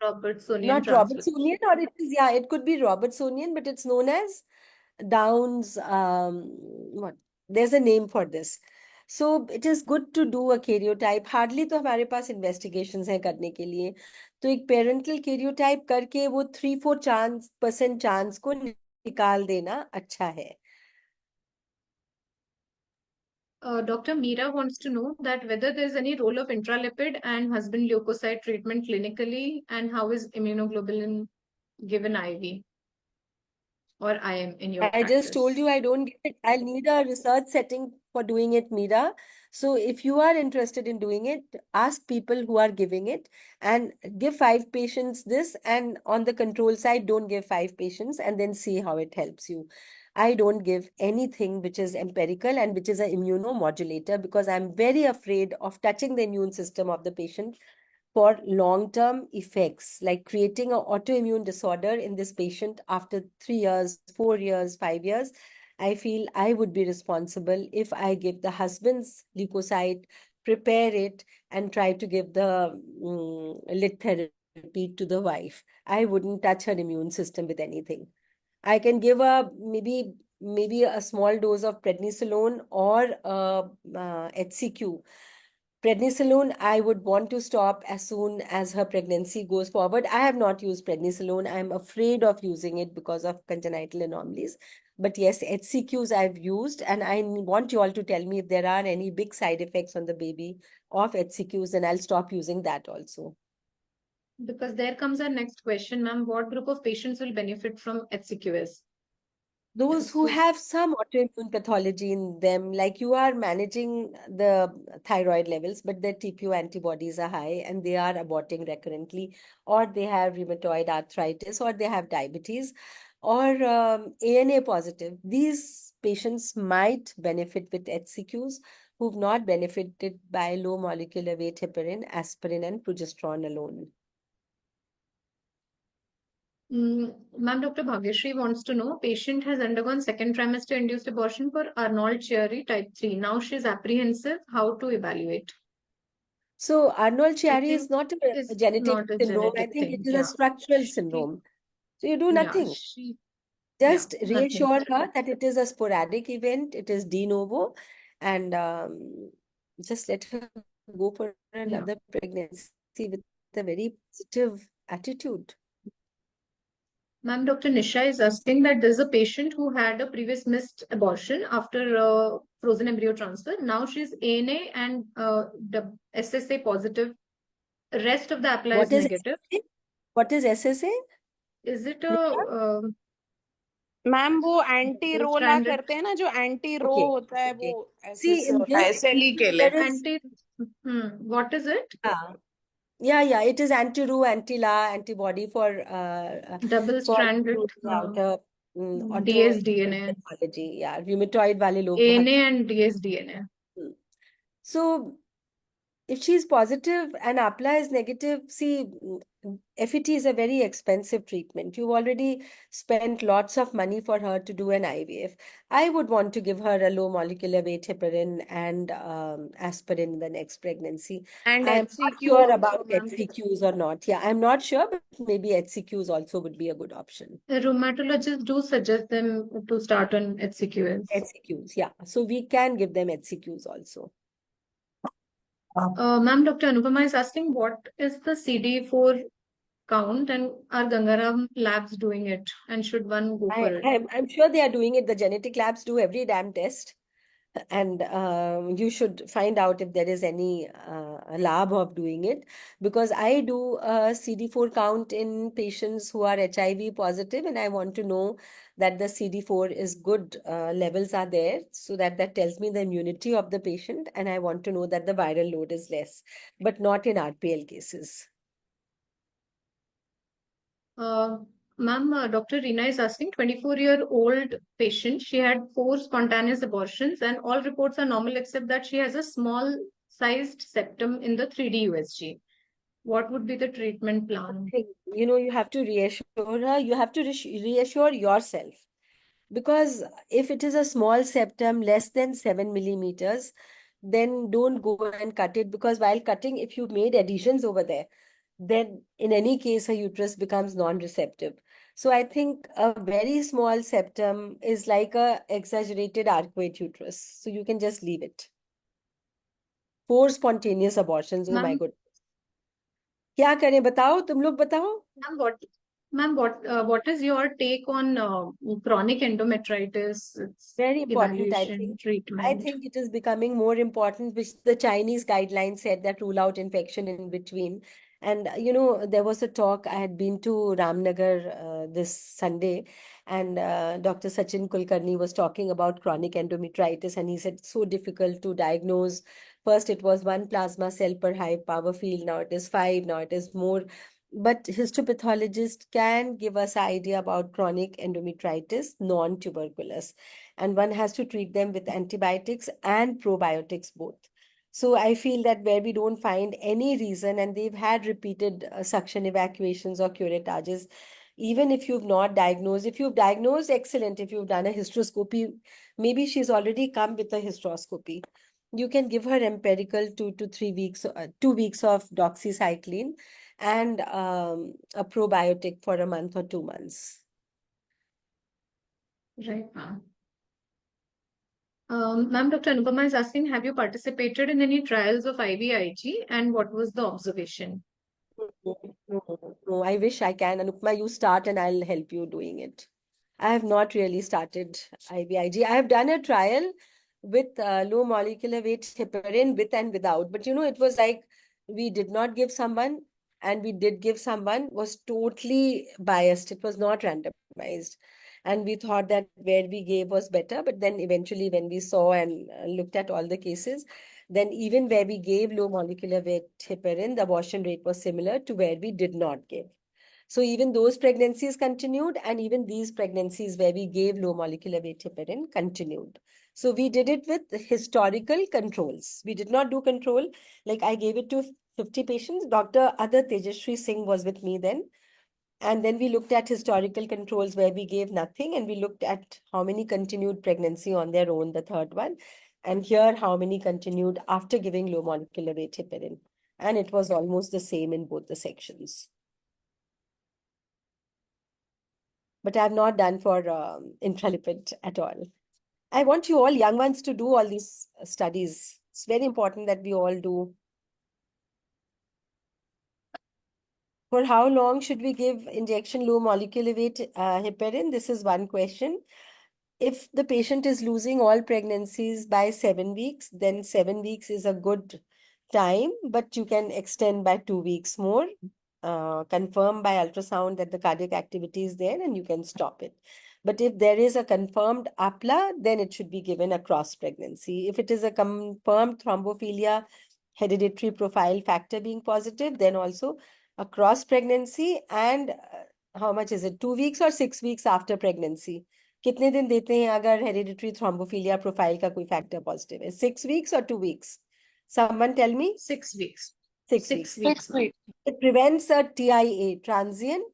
Speaker 2: Robertsonian
Speaker 1: not
Speaker 2: translocation.
Speaker 1: Robertsonian, or it is, yeah, it could be Robertsonian, but it's known as Downs, what? There's a name for this. So it is good to do a karyotype. Hardly तो हमारे पास investigations हैं करने के लिए. तो एक parental karyotype करके वो 3-4% chance को निकाल देना अच्छा है.
Speaker 2: Dr. Meera wants to know that whether there's any role of intralipid and husband leukocyte treatment clinically, and how is immunoglobulin given IV or IM in your
Speaker 1: I just told
Speaker 2: practice?
Speaker 1: you I don't get it. I'll need a research setting for doing it, Meera. So if you are interested in doing it, ask people who are giving it and give 5 patients this, and on the control side, don't give 5 patients, and then see how it helps you. I don't give anything which is empirical and which is an immunomodulator because I'm very afraid of touching the immune system of the patient for long-term effects, like creating an autoimmune disorder in this patient after 3 years, 4 years, 5 years. I feel I would be responsible if I give the husband's leukocyte, prepare it, and try to give the lit therapy to the wife. I wouldn't touch her immune system with anything. I can give a maybe a small dose of prednisolone or HCQ. Prednisolone, I would want to stop as soon as her pregnancy goes forward. I have not used prednisolone. I'm afraid of using it because of congenital anomalies. But yes, HCQs I've used, and I want you all to tell me if there are any big side effects on the baby of HCQs, and I'll stop using that also.
Speaker 2: Because there comes our next question, ma'am. What group of patients will benefit from HCQS?
Speaker 1: Those who have some autoimmune pathology in them, like you are managing the thyroid levels, but their TPO antibodies are high and they are aborting recurrently, or they have rheumatoid arthritis, or they have diabetes, or ANA positive. These patients might benefit with HCQs who've not benefited by low molecular weight heparin, aspirin, and progesterone alone.
Speaker 2: Ma'am, Dr. Bhagyashree wants to know, patient has undergone second trimester induced abortion for Arnold-Chiari type 3. Now she's apprehensive. How to evaluate?
Speaker 1: So Arnold-Chiari
Speaker 2: I
Speaker 1: is
Speaker 2: think
Speaker 1: not a
Speaker 2: it's
Speaker 1: genetic
Speaker 2: not a
Speaker 1: syndrome. I
Speaker 2: genetic
Speaker 1: think it
Speaker 2: thing.
Speaker 1: is a
Speaker 2: Yeah.
Speaker 1: structural
Speaker 2: She,
Speaker 1: syndrome. So you do
Speaker 2: yeah,
Speaker 1: nothing.
Speaker 2: yeah,
Speaker 1: Just
Speaker 2: nothing.
Speaker 1: reassure her that it is a sporadic event, it is de novo, and just let her go for
Speaker 2: Yeah.
Speaker 1: another pregnancy with a very positive attitude.
Speaker 2: Ma'am, Dr. Nisha is asking that there's a patient who had a previous missed abortion after frozen embryo transfer. Now she's ANA and the SSA positive. Rest of the APLA is
Speaker 1: What is
Speaker 2: negative.
Speaker 1: SSA? What is SSA?
Speaker 2: Is it
Speaker 1: Nisha?
Speaker 2: a
Speaker 3: ma'am वो anti रो ला
Speaker 2: stranded?
Speaker 3: करते हैं ना, जो anti रो
Speaker 1: Okay.
Speaker 3: होता है वो
Speaker 1: Okay.
Speaker 3: ऐसे
Speaker 1: See,
Speaker 3: से
Speaker 1: in
Speaker 3: होता है
Speaker 1: this,
Speaker 3: SLE के लिए.
Speaker 1: there is,
Speaker 2: Anti, what is it?
Speaker 1: yeah, it is anti-Ru, anti-La antibody for
Speaker 2: Double-stranded
Speaker 1: rooting out a
Speaker 2: dsDNA.
Speaker 1: autoimmune pathology. Yeah, rheumatoid वाले लोग
Speaker 2: ANA
Speaker 1: बहुत.
Speaker 2: and dsDNA.
Speaker 1: So if she's positive and APLA is negative, see, FET is a very expensive treatment. You've already spent lots of money for her to do an IVF. I would want to give her a low molecular weight heparin and aspirin in the next pregnancy.
Speaker 3: And
Speaker 1: I'm not
Speaker 3: HCQ
Speaker 1: sure
Speaker 3: also,
Speaker 1: about
Speaker 3: ma'am.
Speaker 1: HCQs or not. Yeah, I'm not sure, but maybe HCQs also would be a good option.
Speaker 2: The rheumatologists do suggest them to start on HCQS.
Speaker 1: HCQs, yeah. So we can give them HCQs also.
Speaker 2: Ma'am, Dr. Anupama is asking what is the CD4 count and are Ganga Ram labs doing it, and should one go for it?
Speaker 1: I'm sure they are doing it. The genetic labs do every damn test. And you should find out if there is any lab of doing it, because I do a CD4 count in patients who are HIV positive, and I want to know that the CD4 is good, levels are there, so that tells me the immunity of the patient, and I want to know that the viral load is less, but not in RPL cases.
Speaker 2: Ma'am, Dr. Reena is asking, 24-year-old patient. She had 4 spontaneous abortions, and all reports are normal except that she has a small sized septum in the 3D USG. What would be the treatment plan?
Speaker 1: You have to reassure her, you have to reassure yourself. Because if it is a small septum, less than 7 millimeters, then don't go and cut it, because while cutting, if you made adhesions over there, then in any case, a uterus becomes non-receptive. So I think a very small septum is like a exaggerated arcuate uterus. So you can just leave it. 4 spontaneous abortions, oh my
Speaker 2: Ma'am,
Speaker 1: goodness. क्या करें बताओ, तुम लोग बताओ.
Speaker 2: what is your take on chronic endometritis, its
Speaker 1: Very important, I
Speaker 2: evaluation,
Speaker 1: think. I
Speaker 2: treatment?
Speaker 1: think it is becoming more important, which the Chinese guidelines said that rule out infection in between. And there was a talk. I had been to Ramnagar this Sunday, and Dr. Sachin Kulkarni was talking about chronic endometritis, and he said it's so difficult to diagnose. First, it was 1 plasma cell per high power field. Now it is 5. Now it is more. But histopathologist can give us idea about chronic endometritis, non-tuberculous, and one has to treat them with antibiotics and probiotics both. So I feel that where we don't find any reason, and they've had repeated suction evacuations or curetages, even if you've not diagnosed, if you've diagnosed, excellent. If you've done a hysteroscopy, maybe she's already come with a hysteroscopy. You can give her empirical 2 to 3 weeks, 2 weeks of doxycycline and a probiotic for a month or 2 months.
Speaker 2: Right, ma'am. Ma'am, Dr. Anupama is asking, have you participated in any trials of IVIG, and what was the observation?
Speaker 1: No, I wish I can. Anupma, you start and I'll help you doing it. I have not really started IVIG. I have done a trial with low molecular weight heparin with and without. But it was like we did not give someone and we did give someone, was totally biased. It was not randomized. And we thought that where we gave was better. But then eventually when we saw and looked at all the cases, then even where we gave low molecular weight heparin, the abortion rate was similar to where we did not give. So even those pregnancies continued, and even these pregnancies where we gave low molecular weight heparin continued. So we did it with historical controls. We did not do control. Like I gave it to 50 patients. Dr. Adha Tejashree Singh was with me then. And then we looked at historical controls where we gave nothing, and we looked at how many continued pregnancy on their own, the third one. And here, how many continued after giving low molecular weight heparin. And it was almost the same in both the sections. But I have not done for intralipid at all. I want you all young ones to do all these studies. It's very important that we all do. For how long should we give injection low molecular weight heparin? This is one question. If the patient is losing all pregnancies by 7 weeks, then 7 weeks is a good time, but you can extend by 2 weeks more. Confirm by ultrasound that the cardiac activity is there, and you can stop it. But if there is a confirmed APLA, then it should be given across pregnancy. If it is a confirmed thrombophilia hereditary profile factor being positive, then also across pregnancy. And how much is it? 2 weeks or 6 weeks after pregnancy? कितने दिन देते हैं अगर hereditary thrombophilia profile का कोई factor positive है? 6 weeks or 2 weeks? Someone tell me.
Speaker 2: 6 weeks.
Speaker 1: 6
Speaker 2: 6
Speaker 1: weeks.
Speaker 2: weeks.
Speaker 1: It prevents a TIA, transient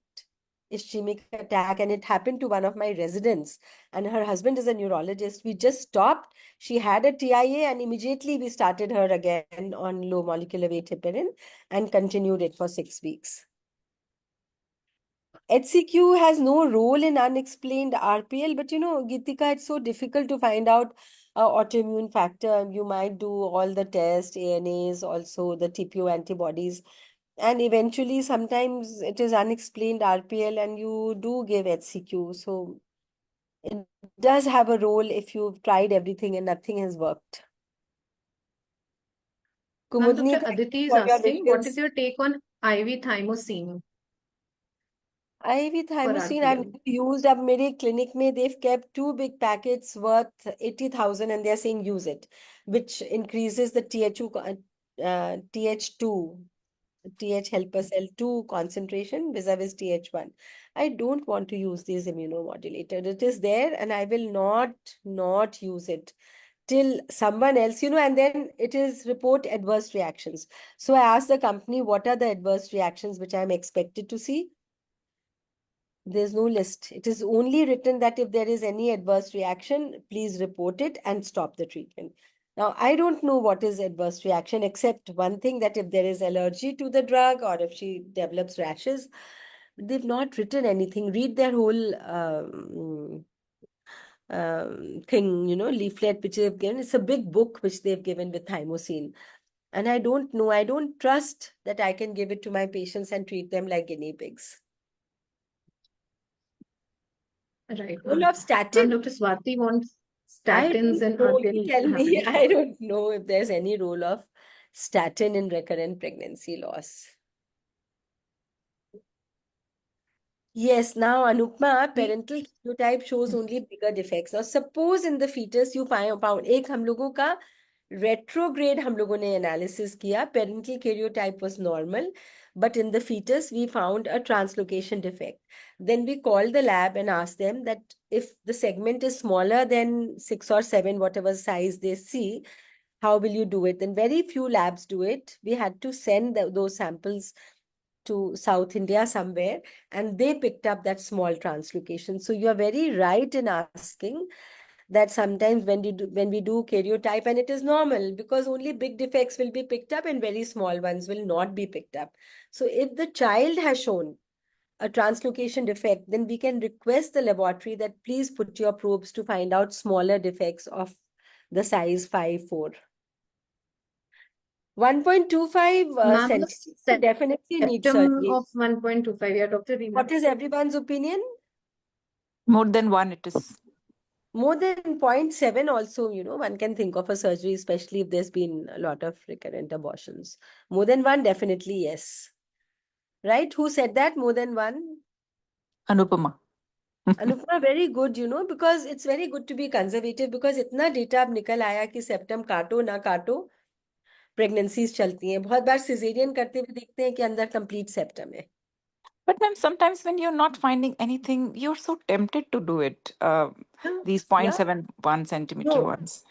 Speaker 1: ischemic attack, and it happened to one of my residents, and her husband is a neurologist. We just stopped. She had a TIA, and immediately we started her again on low molecular weight heparin and continued it for 6 weeks. HCQ has no role in unexplained RPL, but Geetika, it's so difficult to find out autoimmune factor. You might do all the tests, ANAs, also the TPO antibodies, and eventually sometimes it is unexplained RPL and you do give HCQ. So it does have a role if you've tried everything and nothing has worked.
Speaker 2: Ma'am,
Speaker 1: Kumudni,
Speaker 2: Dr.
Speaker 1: thank you
Speaker 2: Aditi is
Speaker 1: for your
Speaker 2: asking, what is
Speaker 1: wishes.
Speaker 2: your take on IV thymosin
Speaker 1: IV
Speaker 2: for
Speaker 1: thymosin I've
Speaker 2: RPL?
Speaker 1: never used. Ab mere clinic mein they've kept 2 big packets worth 80,000 and they're saying use it, which increases the TH2, TH helper cell 2 concentration vis-a-vis TH1. I don't want to use these immunomodulator. It is there and I will not use it till someone else, and then it is report adverse reactions. So I asked the company, what are the adverse reactions which I'm expected to see? There's no list. It is only written that if there is any adverse reaction, please report it and stop the treatment. Now, I don't know what is adverse reaction, except one thing, that if there is allergy to the drug or if she develops rashes, they've not written anything. Read their whole thing, leaflet which they've given. It's a big book which they've given with thymosin. And I don't know, I don't trust that I can give it to my patients and treat them like guinea pigs.
Speaker 2: Right,
Speaker 1: Role
Speaker 2: ma'am.
Speaker 1: of statin?
Speaker 2: Ma'am, Dr. Swati wants
Speaker 1: I
Speaker 2: statins
Speaker 1: don't
Speaker 2: and
Speaker 1: know. You
Speaker 2: RPL
Speaker 1: tell me.
Speaker 2: happening.
Speaker 1: I don't know if there's any role of statin in recurrent pregnancy loss. Yes, now Anupma, parental karyotype shows only bigger defects. Now suppose in the fetus you found एक हम लोगों का retrograde हम लोगों ने analysis किया, parental karyotype was normal, but in the fetus we found a translocation defect. Then we called the lab and asked them that if the segment is smaller than 6 or 7, whatever size they see, how will you do it? Then very few labs do it. We had to send those samples to South India somewhere, and they picked up that small translocation. So you are very right in asking that sometimes when we do karyotype, and it is normal because only big defects will be picked up and very small ones will not be picked up. So if the child has shown a translocation defect, then we can request the laboratory that please put your probes to find out smaller defects of the size 5-4. 1.25
Speaker 2: Ma'am, the
Speaker 1: centimeter definitely needs
Speaker 2: septum
Speaker 1: surgery.
Speaker 2: of 1.25. Yeah, Dr. Reena.
Speaker 1: What is everyone's opinion?
Speaker 4: More than one, it is.
Speaker 1: More than 0.7 also, one can think of a surgery, especially if there's been a lot of recurrent abortions. More than one, definitely yes. Right? Who said that? More than one?
Speaker 4: Anupama.
Speaker 1: Anupama, very good, because it's very good to be conservative because इतना data अब निकल आया कि septum काटो ना काटो pregnancies चलती हैं. बहुत बार cesarean करते हुए देखते हैं कि अंदर complete septum है.
Speaker 4: But ma'am, sometimes when you're not finding anything, you're so tempted to do it. These
Speaker 1: Yeah.
Speaker 4: 0.71 centimeter
Speaker 1: No.
Speaker 4: ones.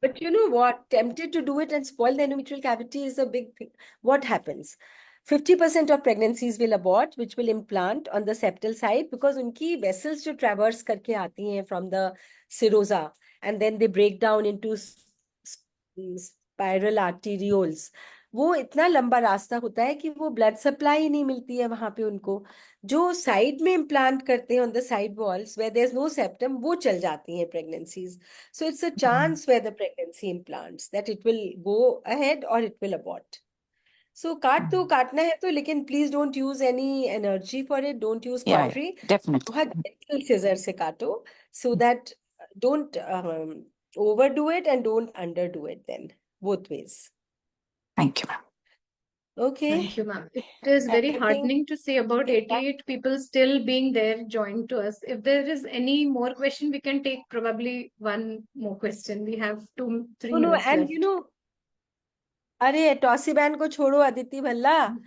Speaker 1: But you know what? Tempted to do it and spoil the endometrial cavity is a big thing. What happens? 50% of pregnancies will abort, which will implant on the septal side because unki vessels jo traverse karke aati hain from the serosa and then they break down into spiral arterioles. वो इतना लंबा रास्ता होता है कि वो blood supply ही नहीं मिलती है वहां पे उनको. जो साइड में इम्प्लांट करते हैं on the side walls where there is no septum, वो चल जाती हैं pregnancies. So it's a chance where the pregnancy implants that it will go ahead or it will abort. So काट तो काटना है तो, लेकिन please don't use any energy for it. Don't use
Speaker 4: Yeah,
Speaker 1: cautery.
Speaker 4: definitely.
Speaker 1: बहुत gentle scissor से काटो so that don't overdo it and don't underdo it then. Both ways.
Speaker 4: Thank you, ma'am.
Speaker 1: Okay.
Speaker 2: Thank you, ma'am. It is very
Speaker 1: I think
Speaker 2: heartening to see about 88 people still being there joined to us. If there is any more question, we can take probably one more question. We have 3
Speaker 1: no,
Speaker 2: minutes
Speaker 1: and
Speaker 2: left.
Speaker 1: अरे टॉसिबैन को छोड़ो Aditi Bhalla.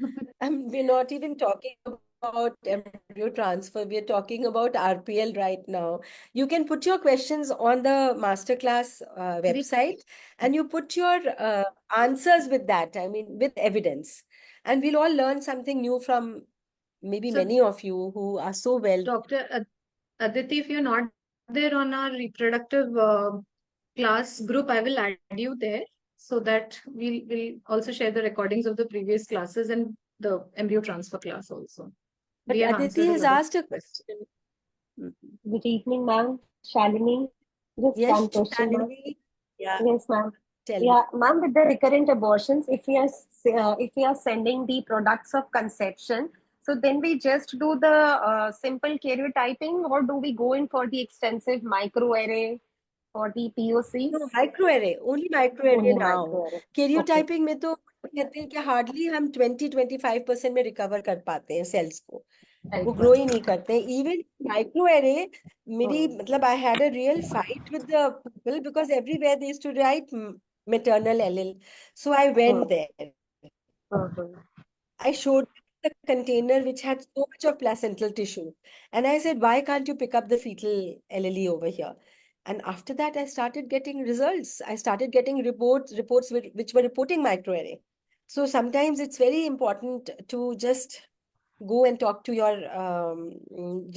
Speaker 1: We're not even talking about embryo transfer. We're talking about RPL right now. You can put your questions on the masterclass website and you put your answers with that, I mean, with evidence. And we'll all learn something new from maybe
Speaker 2: So,
Speaker 1: many of you who are so well.
Speaker 2: Dr. Aditi, if you're not there on our reproductive class group, I will add you there so that we'll also share the recordings of the previous classes and the embryo transfer class also.
Speaker 1: But
Speaker 2: We have
Speaker 1: Aditi
Speaker 2: answered a
Speaker 1: has
Speaker 2: lot of
Speaker 1: asked a
Speaker 2: questions.
Speaker 1: question.
Speaker 5: Good evening, ma'am. Shalini, just
Speaker 1: Yes,
Speaker 5: one question, ma'am.
Speaker 1: Shalini. Yeah,
Speaker 5: Yes, ma'am.
Speaker 1: tell me.
Speaker 5: Yeah, ma'am, with the recurrent abortions, if we are sending the products of conception, so then we just do the simple karyotyping, or do we go in for the extensive microarray for the POCs?
Speaker 1: No, microarray, only microarray
Speaker 5: Only
Speaker 1: now.
Speaker 5: microarray. Okay.
Speaker 1: Karyotyping में तो कहते हैं कि hardly हम 20-25% में recover कर पाते हैं सेल्स को, वो
Speaker 5: Right,
Speaker 1: ग्रो
Speaker 5: ma'am.
Speaker 1: ही नहीं करते. इवन माइक्रोएरे मेरी मतलब I had a real fight with the people because everywhere they used to write maternal allele, so I went there. I showed the container which had so much of placental tissue. And I said, why can't you pick up the fetal allele over here? And after that, I started getting results. I started getting reports which were reporting microarray. So sometimes it's very important to just go and talk to your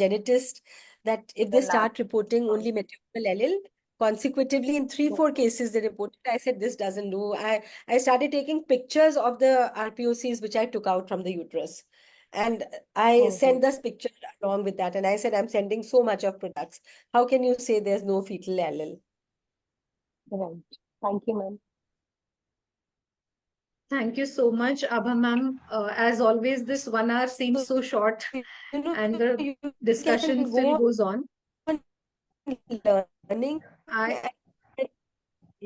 Speaker 1: genetist that if they
Speaker 5: The lab.
Speaker 1: start reporting only maternal allele, consecutively in 3-4 cases they reported, I said this doesn't do. I started taking pictures of the RPOCs which I took out from the uterus, and I sent this picture along with that, and I said I'm sending so much of products. How can you say there's no fetal allele?
Speaker 5: Right. Thank you, ma'am.
Speaker 2: Thank you so much, Abha ma'am. As always, this 1 hour seems so short,
Speaker 1: You know,
Speaker 2: and the
Speaker 1: you
Speaker 2: discussion
Speaker 1: can
Speaker 2: still
Speaker 1: go
Speaker 2: goes on.
Speaker 1: on learning.
Speaker 2: I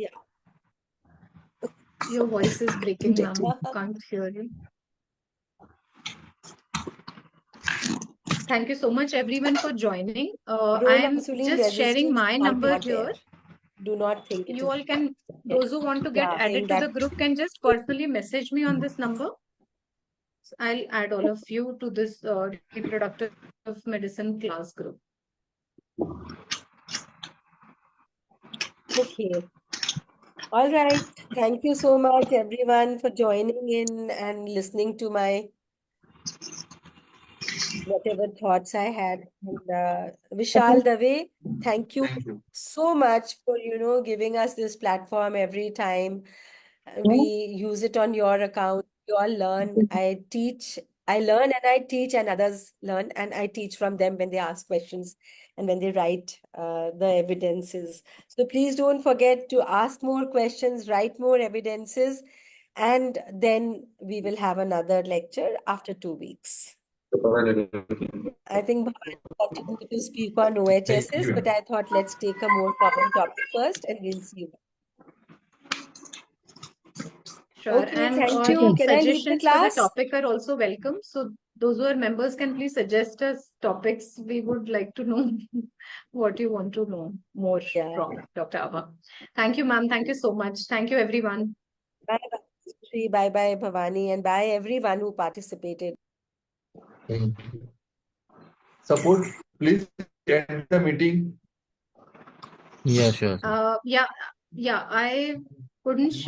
Speaker 1: Yeah.
Speaker 2: Your voice is breaking, ma'am. Can't hear you. Thank you so much, everyone, for joining. I'm
Speaker 1: Insulin
Speaker 2: just sharing
Speaker 1: resistance
Speaker 2: my
Speaker 1: is
Speaker 2: number
Speaker 1: not
Speaker 2: here.
Speaker 1: there. Do not think it
Speaker 2: You
Speaker 1: is.
Speaker 2: all can, those who want to get
Speaker 1: Yeah,
Speaker 2: added
Speaker 1: saying
Speaker 2: to the
Speaker 1: that.
Speaker 2: group can just personally message me on this number. I'll add all of you to this reproductive medicine class group.
Speaker 1: Okay. All right. Thank you so much, everyone, for joining in and listening to my whatever thoughts I had. And Vishal Dave, thank you so much for, giving us this platform every time. We use it on your account. You all learn. I learn and I teach, and others learn and I teach from them when they ask questions and when they write the evidences. So please don't forget to ask more questions, write more evidences, and then we will have another lecture after 2 weeks. I think Bhavani continued to speak on OHSs, but I thought let's take a more common topic first and we'll see.
Speaker 2: Sure.
Speaker 1: Okay,
Speaker 2: And
Speaker 1: thank you. Can I leave the
Speaker 2: suggestions for the
Speaker 1: class?
Speaker 2: topic are also welcome. So those who are members can please suggest us topics. We would like to know what you want to know more from Dr. Abha. Thank you, ma'am. Thank you so much. Thank you, everyone.
Speaker 1: Bye bye, Sri. Bye bye, Bhavani, and bye everyone who participated.
Speaker 6: Thank you. Support, please end the meeting.
Speaker 7: Yeah, sure.
Speaker 2: Yeah, I couldn't